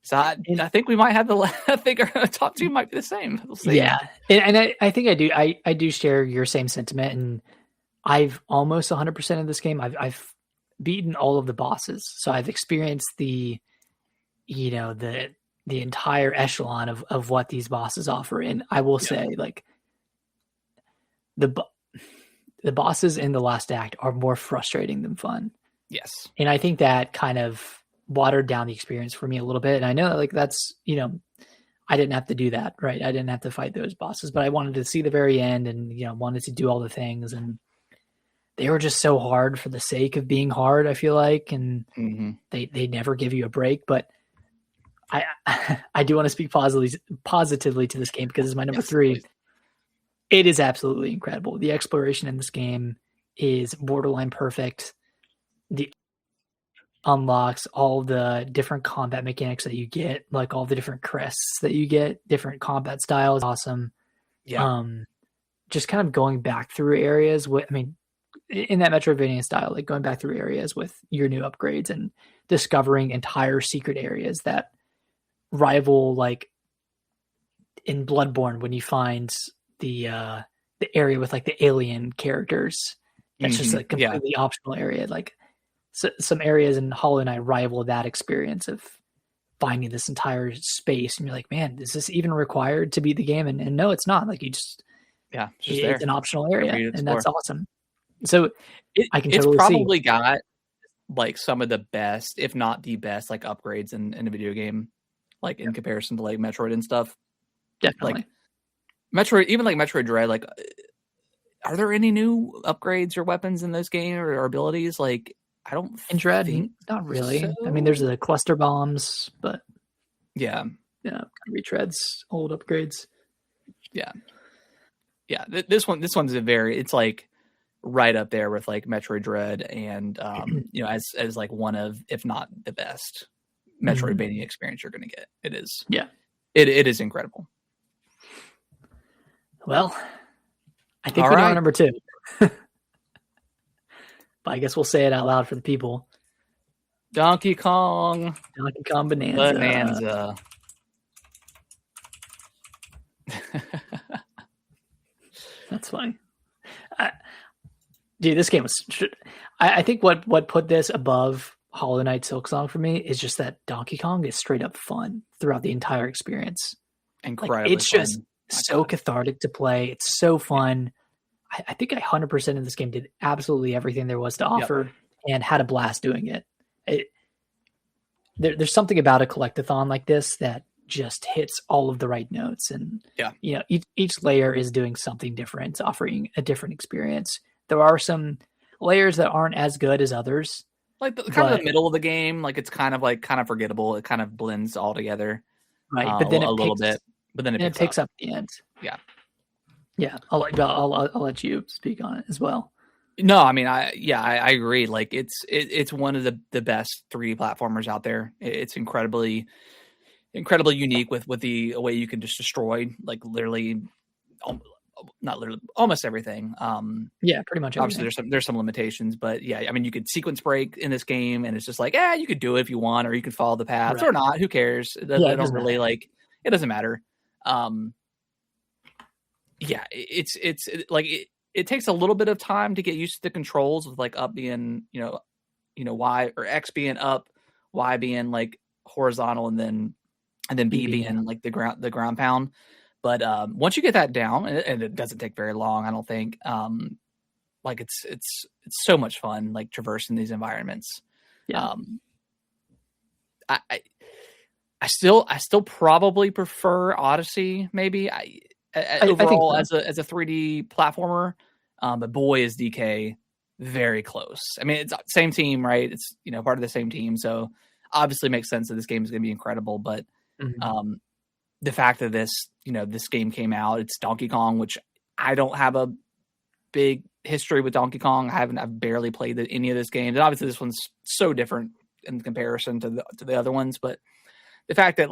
So I think we might have I think our top 2 might be the same. We'll see. Yeah, and I think I do. I do share your same sentiment, and I've almost 100% of this game. I've beaten all of the bosses, so I've experienced the entire echelon of what these bosses offer. And I will say, like, the bosses in the last act are more frustrating than fun. Yes. And I think that kind of watered down the experience for me a little bit. And I know like that's, I didn't have to do that, right? I didn't have to fight those bosses, but I wanted to see the very end and, wanted to do all the things. And they were just so hard for the sake of being hard, I feel like. And they never give you a break. But I do want to speak positively to this game because it's my number 3. Please. It is absolutely incredible. The exploration in this game is borderline perfect. The unlocks all the different combat mechanics that you get, like all the different crests that you get, different combat styles. Awesome. Yeah. Just kind of going back through areas in that Metroidvania style, like going back through areas with your new upgrades and discovering entire secret areas that rival, like in Bloodborne when you find the area with like the alien characters. That's just like completely optional area. Like some areas in Hollow Knight rival that experience of finding this entire space, and you're like, man, is this even required to beat the game? And no, it's not. Like you just it's an optional area, and that's awesome. So I can totally it's probably got like some of the best, if not the best, like upgrades in a video game, like in comparison to like Metroid and stuff. Definitely. Like, Metroid, even like Metroid Dread, like, are there any new upgrades or weapons in those games or abilities? Like, I don't in Dread, not really. So. I mean, there's the cluster bombs, but yeah, retreads, old upgrades. Yeah. This one's it's like right up there with like Metroid Dread, and as like one of, if not the best Metroidvania experience you're going to get. It is. Yeah, it is incredible. Well, I think we know number 2. But I guess we'll say it out loud for the people. Donkey Kong Bonanza. That's funny. Dude, this game was. I think what put this above Hollow Knight Silksong for me is just that Donkey Kong is straight up fun throughout the entire experience. Incredibly, like, it's just so cathartic to play. It's so fun. I think I 100% in this game did absolutely everything there was to offer and had a blast doing it. There's something about a collectathon like this that just hits all of the right notes, and each layer is doing something different, offering a different experience. There are some layers that aren't as good as others, like kind of the middle of the game. Like it's kind of forgettable. It kind of blends all together, right? But then a little bit, but then it picks up at the end. Yeah. I'll let you speak on it as well. No, I mean, I agree. Like it's one of the best 3D platformers out there. It's incredibly unique with the way you can just destroy like literally, not literally, almost everything. Pretty much. Obviously, there's some limitations, but yeah, I mean, you could sequence break in this game, and it's just like, you could do it if you want, or you could follow the paths or not. Who cares? It doesn't really like. It doesn't matter. It's like it takes a little bit of time to get used to the controls with like up being Y, or X being up, Y being like horizontal, and then B being like the ground pound. But once you get that down, and it doesn't take very long, I don't think. Like it's so much fun, like traversing these environments. Yeah. I still probably prefer Odyssey, maybe. Overall, I think so. as a 3D platformer, but boy is DK very close. I mean, it's same team, right? It's part of the same team, so obviously makes sense that this game is going to be incredible. But the fact that this game came out, it's Donkey Kong, which I don't have a big history with Donkey Kong. I've barely played any of this game, and obviously this one's so different in comparison to the other ones. But the fact that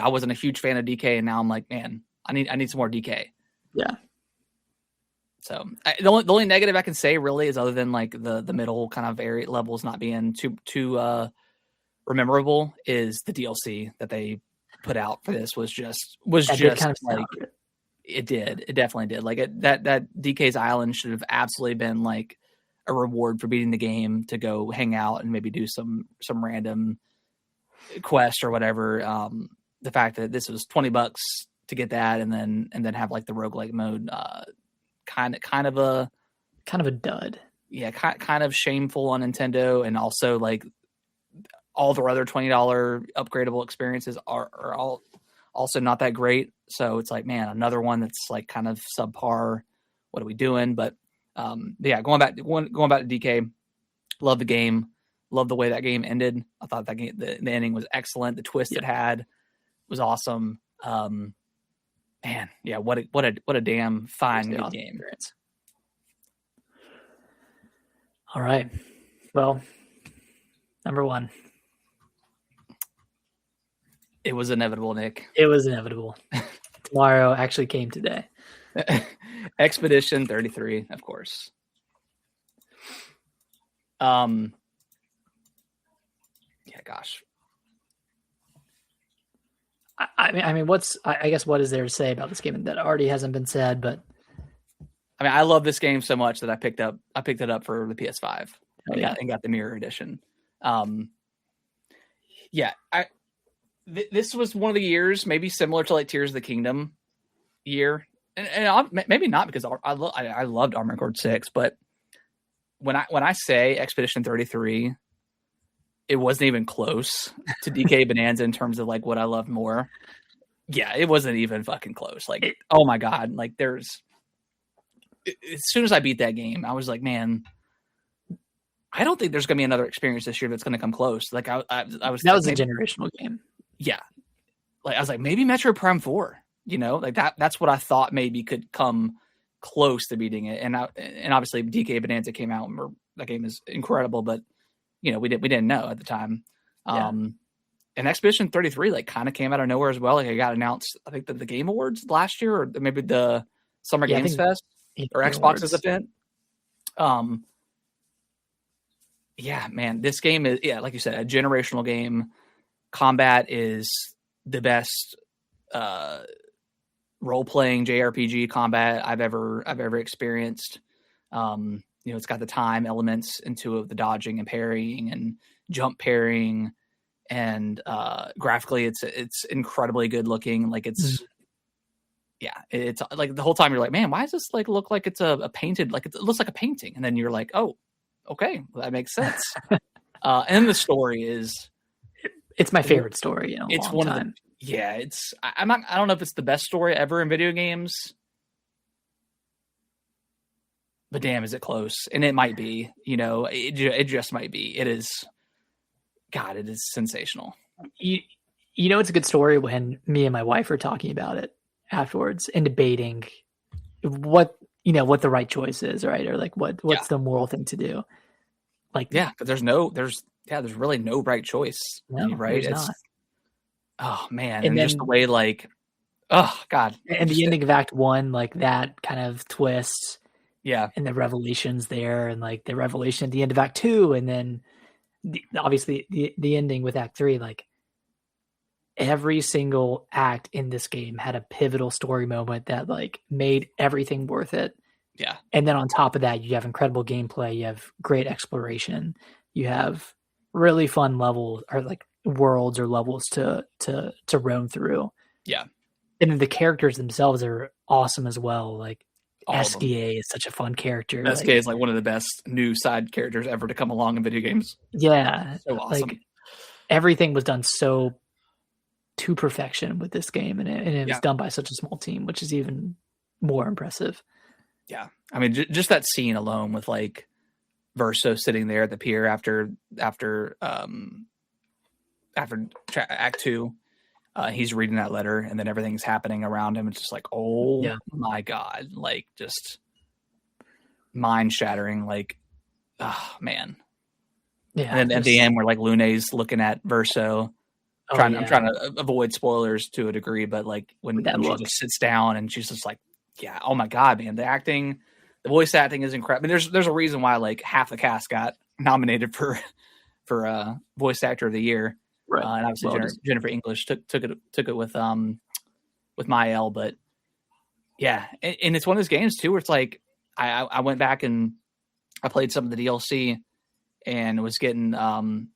I wasn't a huge fan of DK, and now I'm like, man, I need some more DK. Yeah. So the only negative I can say really is, other than like the middle kind of area levels not being too memorable, is the DLC that they put out for this was just kind of like it definitely did. Like that DK's Island should have absolutely been like a reward for beating the game, to go hang out and maybe do some random quest or whatever. The fact that this was $20 to get that, and then have like the roguelike mode, kind of a dud. Yeah, kind of shameful on Nintendo, and also like all their other $20 upgradable experiences are all also not that great. So it's like, man, another one that's like kind of subpar. What are we doing? But going back to DK, love the game, love the way that game ended. I thought that game, the ending was excellent. The twist it had was awesome. Man, yeah, what a damn fine new game. Experience. All right, well, number 1. It was inevitable, Nick. It was inevitable. Tomorrow actually came today. Expedition 33, of course. Yeah, gosh. I mean, I guess what is there to say about this game that already hasn't been said? But I mean, I love this game so much that I picked it up for the PS5 and got the Mirror Edition. This was one of the years, maybe similar to like Tears of the Kingdom year, and maybe not, because I loved Armored Core 6, but when I say Expedition 33, it wasn't even close to DK Bonanza in terms of like what I loved more. Yeah, it wasn't even fucking close. Like, oh my god, like as soon as I beat that game, I was like, man, I don't think there's going to be another experience this year that's going to come close. Like I was. That was a generational game. Yeah, like I was like, maybe Metroid Prime 4. Like that's what I thought maybe could come close to beating it. And obviously DK Bonanza came out, and that game is incredible, but we didn't know at the time. And Expedition 33 like kind of came out of nowhere as well. Like it got announced, I think, the Game Awards last year, or maybe the Summer Games Fest or Xbox's event. Yeah, man, this game is, like you said, a generational game. Combat is the best role-playing JRPG combat I've ever experienced. It's got the time elements into the dodging and parrying and jump parrying, and graphically it's incredibly good looking. Like it's like the whole time you're like, man, why does this like look like it's a painted, like it looks like a painting, and then you're like, oh, okay, well, that makes sense. And the story is, it's my favorite story in a it's long one time. Of the, I don't know if it's the best story ever in video games, but damn, is it close? And it might be, it just might be. It is, God, it is sensational. It's a good story when me and my wife are talking about it afterwards and debating what the right choice is, right? Or like what's the moral thing to do. Like, because there's really no right choice. No, right? It's not. Oh man. And then, just the way, like, oh God. And the ending of Act 1, like that kind of twist. Yeah. And the revelations there, and like the revelation at the end of Act 2, and then obviously the ending with Act 3, like every single act in this game had a pivotal story moment that like made everything worth it. Yeah. And then on top of that, you have incredible gameplay, you have great exploration, you have really fun levels, or like worlds or levels to roam through. Yeah. And then the characters themselves are awesome as well. Like SDA is such a fun character. SDA is like one of the best new side characters ever to come along in video games. Yeah. So awesome. Like everything was done so to perfection with this game, and it was done by such a small team, which is even more impressive. Yeah. I mean, just that scene alone with like Verso sitting there at the pier after Act 2, he's reading that letter, and then everything's happening around him. It's just like, oh my God, like just mind shattering. Like, oh man. Yeah. And then at the end, where like Lune's looking at Verso, I'm trying to avoid spoilers to a degree, but like when she just sits down and she's just like, yeah, oh my God, man, the voice acting is incredible. I mean, there's a reason why like half the cast got nominated for voice actor of the year. Right. And obviously Jennifer English took it with Mael, but yeah, and it's one of those games too where it's like I went back and I played some of the DLC and was getting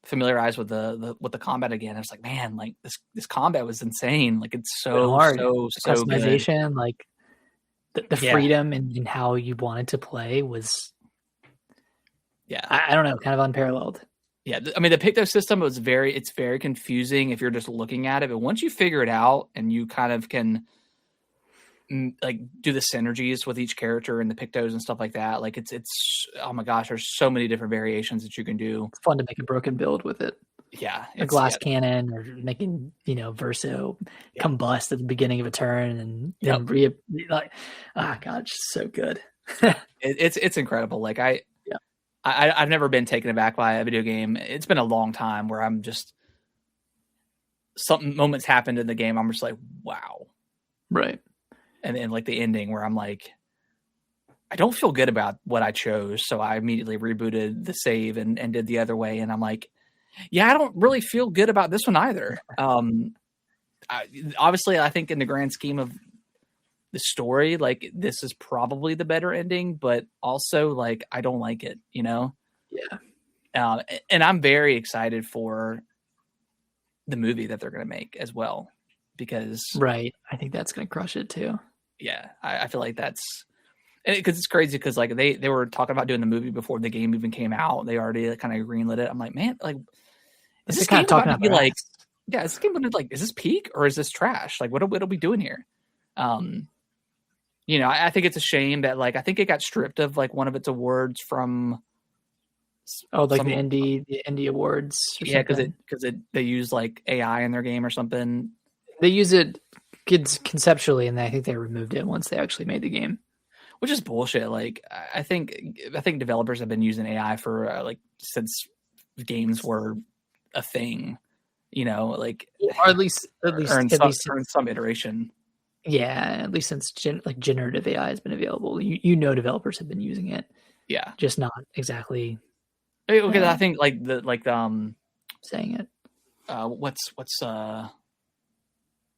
familiarized with the combat again. I was like, man, like this combat was insane. Like it's so hard. So customization, good. Like the freedom in how you wanted to play was, I don't know, kind of unparalleled. Yeah, I mean the Picto system it's very confusing if you're just looking at it, but once you figure it out and you kind of can like do the synergies with each character and the Pictos and stuff like that, like it's oh my gosh, there's so many different variations that you can do. It's fun to make a broken build with it. Yeah, a glass cannon, or making Verso combust at the beginning of a turn, and then like, oh god, it's just so good. it's incredible. Like I've never been taken aback by a video game. It's been a long time where I'm just moments happened in the game. I'm just like, wow. Right. And then like the ending where I'm like, I don't feel good about what I chose. So I immediately rebooted the save and did the other way. And I'm like, yeah, I don't really feel good about this one either. Obviously I think in the grand scheme of the story, like this is probably the better ending, but also like I don't like it, Yeah. And I'm very excited for the movie that they're going to make as well, because I think that's going to crush it too. Yeah, I feel like that's because it's crazy because like they were talking about doing the movie before the game even came out. They already kind of greenlit it. I'm like, man, like is this game about to be like, is this game like, is this peak or is this trash? Like what are we doing here? I think it's a shame that like I think it got stripped of like one of its awards from the indie awards. Yeah, because they use like AI in their game or something. They use it conceptually, and I think they removed it once they actually made the game, which is bullshit. Like I think developers have been using AI for like since games were a thing, like or at least in some iteration. Yeah, at least since generative AI has been available, developers have been using it. Yeah, just not exactly Because I think saying it. What's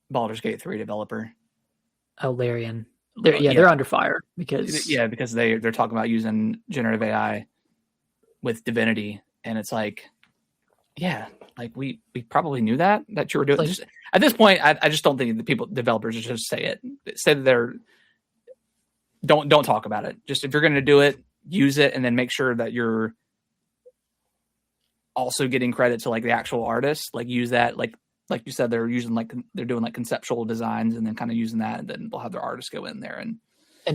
Baldur's Gate 3 developer? Oh, Larian. They're under fire because they're talking about using generative AI with Divinity, and it's like, yeah, like we probably knew that you were doing. Like, at this point, I just don't think developers just say that they're don't talk about it. Just if you're going to do it, use it, and then make sure that you're also getting credit to like the actual artist. Like use that, like you said, they're doing like conceptual designs, and then kind of using that, and then they'll have their artists go in there and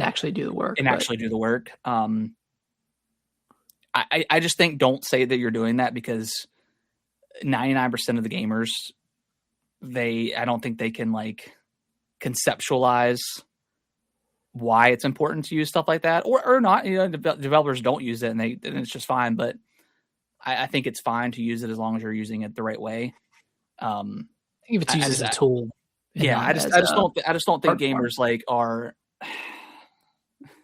actually do the work. I just think don't say that you're doing that, because 99% of the gamers, I don't think they can like conceptualize why it's important to use stuff like that, or not. Developers don't use it, and it's just fine. But I think it's fine to use it as long as you're using it the right way. I think if it's used as a tool. Yeah, I just don't think gamers like are.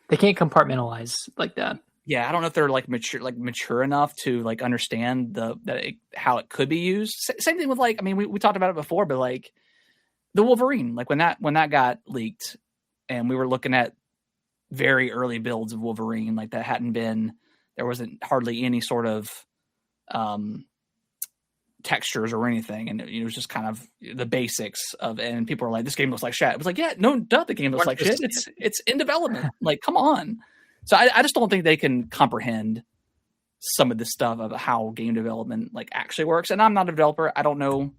They can't compartmentalize like that. Yeah, I don't know if they're like mature enough to like understand how it could be used. Same thing with like, I mean, we talked about it before, but like the Wolverine, like when that got leaked, and we were looking at very early builds of Wolverine, like there wasn't hardly any sort of textures or anything, and it was just kind of the basics of it. And people were like, "This game looks like shit." It was like, "Yeah, no, the game looks like shit. It's in development. Like, come on." So I just don't think they can comprehend some of this stuff of how game development like actually works. And I'm not a developer. I don't know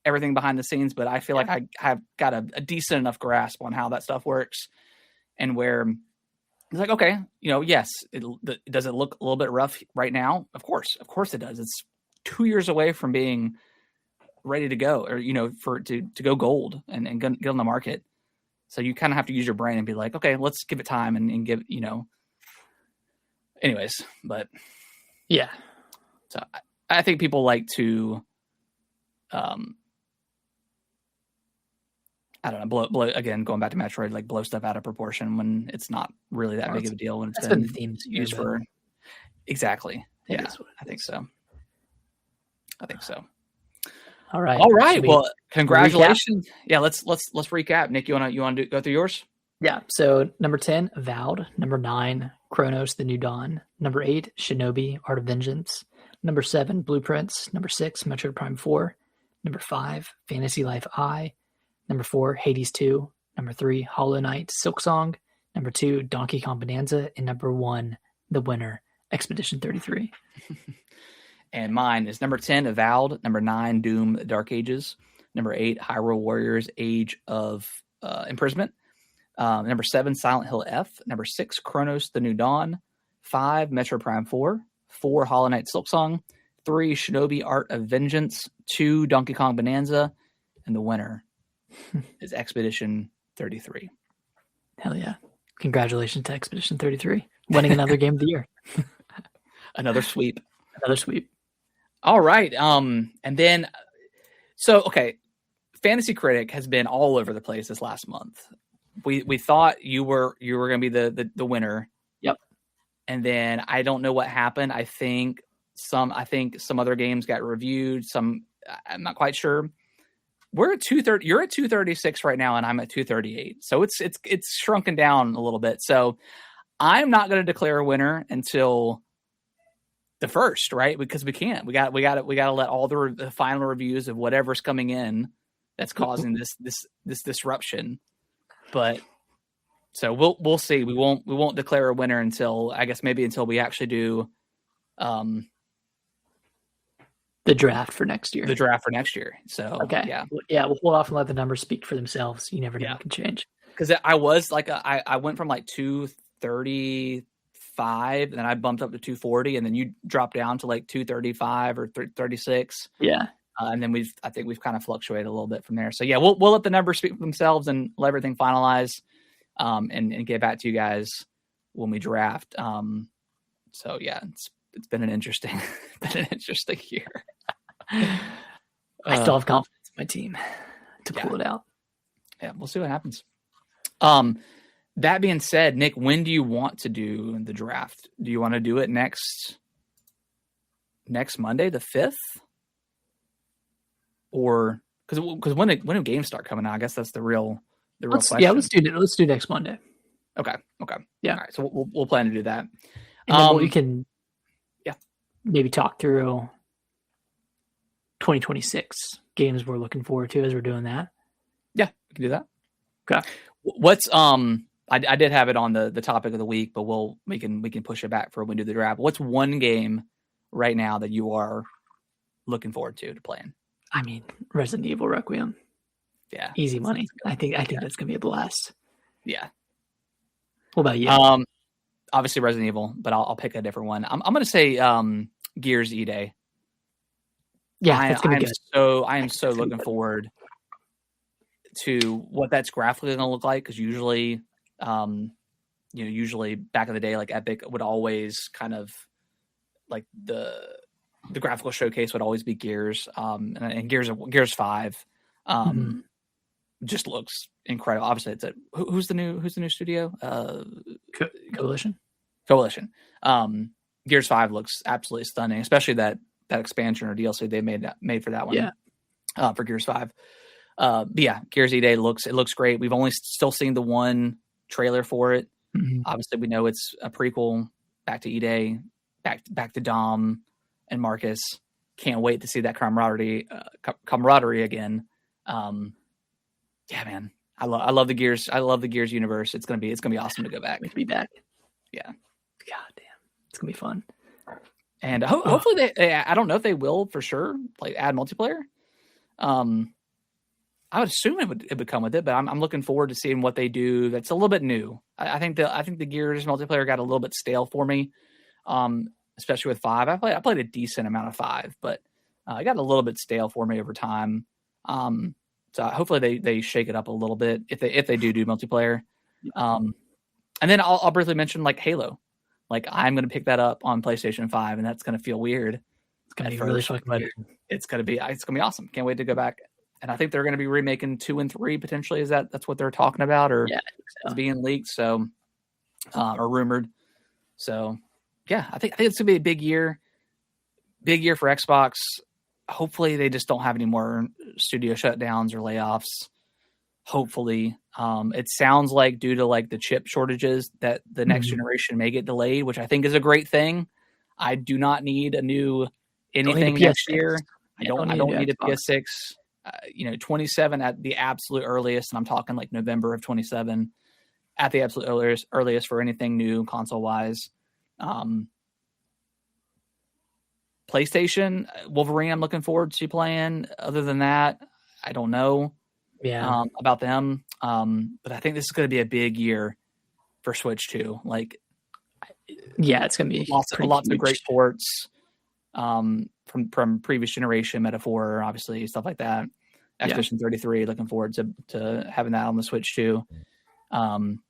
everything behind the scenes, but I feel like I have got a decent enough grasp on how that stuff works, and where it's like, okay, yes, does it look a little bit rough right now? Of course it does. It's 2 years away from being ready to go, or to go gold and get on the market. So you kind of have to use your brain and be like, okay, let's give it time and give, anyways, but yeah. So I think people like to, I don't know, blow again, going back to Metroid, like blow stuff out of proportion when it's not really that big of a deal when it's been used for. Exactly. Yeah, I think so. All right. Well, congratulations. Yeah, let's recap. Nick, you want to go through yours? Yeah. So number 10, Avowed. Number 9, Chronos: The New Dawn. Number 8, Shinobi: Art of Vengeance. Number 7, Blueprints. Number 6, Metroid Prime 4. Number 5, Fantasy Life I. Number 4, Hades 2. Number 3, Hollow Knight: Silksong. Number 2, Donkey Kong Bonanza. And number 1, the winner, Expedition 33. And mine is number 10, Avowed. Number 9, Doom: Dark Ages. Number 8, Hyrule Warriors: Age of Imprisonment. Number 7, Silent Hill F. Number 6, Chronos: The New Dawn. 5, Metro Prime 4. 4, Hollow Knight: Silksong. 3, Shinobi: Art of Vengeance. 2, Donkey Kong Bonanza. And the winner is Expedition 33. Hell yeah. Congratulations to Expedition 33. Winning another game of the year. Another sweep. All right. And then, okay, Fantasy Critic has been all over the place this last month. We thought you were going to be the winner. Yep. And then I don't know what happened. I think some other games got reviewed. Some, I'm not quite sure. We're at 230. You're at 236 right now, and I'm at 238. So it's shrunken down a little bit. So I'm not going to declare a winner until the first, right? Because we can't. We got to let all the final reviews of whatever's coming in that's causing this disruption. But so we'll see. We won't declare a winner until, I guess, maybe until we actually do the draft for next year. So okay, yeah, we'll hold off and let the numbers speak for themselves. You never know, it can change. Because I was like I went from like 235, and then I bumped up to 240, and then you dropped down to like 235 or 36. Yeah. And then I think we've kind of fluctuated a little bit from there. So yeah, we'll let the numbers speak for themselves and let everything finalize, and get back to you guys when we draft. So yeah, it's been an interesting year. I still have confidence in my team to pull it out. Yeah, we'll see what happens. That being said, Nick, when do you want to do the draft? Do you want to do it next next Monday, the 5th, or because when do games start coming out? I guess that's the real question. Yeah, let's do next Monday. Okay. Yeah. All right. So we'll plan to do that. And then we can maybe talk through 2026 games we're looking forward to as we're doing that. Yeah, we can do that. Okay. What's I did have it on the topic of the week, but we can push it back for when we do the draft. What's one game right now that you are looking forward to playing? I mean, Resident Evil Requiem. Yeah. Easy money. I think that's gonna be a blast. Yeah. What about you? Obviously Resident Evil, but I'll pick a different one. I'm gonna say Gears E-Day. Yeah, that's gonna be good. I am so looking forward to what that's graphically going to look like, because usually back in the day, like Epic would always kind of like the graphical showcase would always be Gears, and Gears 5 just looks incredible. Obviously, it's who's the new studio? Coalition. Gears 5 looks absolutely stunning, especially that expansion or DLC they made for that one. Yeah. For Gears 5. But yeah, Gears E-Day looks great. We've only still seen the one trailer for it. Mm-hmm. Obviously, we know it's a prequel back to E-Day, back to Dom and Marcus. Can't wait to see that camaraderie again. Yeah, man, I love the Gears. I love the Gears universe. It's gonna be awesome to go back. To be back. Yeah. God damn, it's gonna be fun. And hopefully I don't know if they will for sure like add multiplayer. I would assume it would come with it, but I'm looking forward to seeing what they do. That's a little bit new. I think the Gears multiplayer got a little bit stale for me, especially with 5. I played a decent amount of 5, but it got a little bit stale for me over time. So hopefully they shake it up a little bit if they do multiplayer. And then I'll briefly mention like Halo. Like I'm going to pick that up on PlayStation 5, and that's going to feel weird. It's going to be really fucking weird. It's going to be awesome. Can't wait to go back. And I think they're going to be remaking 2 and 3 potentially. That's what they're talking about, or it's being leaked, so or rumored. So yeah, I think it's going to be a big year for Xbox. Hopefully they just don't have any more studio shutdowns or layoffs. Hopefully, it sounds like due to like the chip shortages that the next generation may get delayed, which I think is a great thing. I do not need a new anything next year. I don't need a PS6. 27 at the absolute earliest, and I'm talking like November of 27 at the absolute earliest for anything new console wise. PlayStation Wolverine, I'm looking forward to playing. Other than that, I don't know about them. But I think this is going to be a big year for Switch too. Like, it's going to be lots of great ports. From previous generation, Metaphor, obviously, stuff like that. Expedition 33, looking forward to having that on the Switch too. And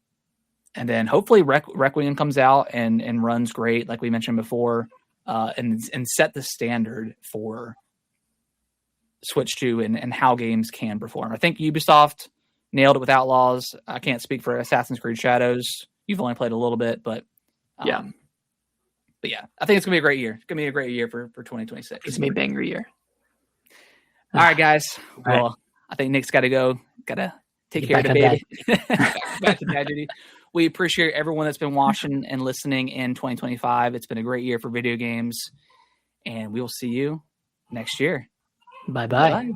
then hopefully Requiem comes out and runs great, like we mentioned before, and set the standard for Switch 2 and how games can perform. I think Ubisoft nailed it with Outlaws. I can't speak for Assassin's Creed Shadows. You've only played a little bit, but But yeah, I think it's gonna be a great year. It's gonna be a great year for 2026. It's gonna be a banger year. All right, guys. Well, I think Nick's got to go. Got to take care of the baby. Back to dad duty. We appreciate everyone that's been watching and listening in 2025. It's been a great year for video games, and we will see you next year. Bye-bye. Bye.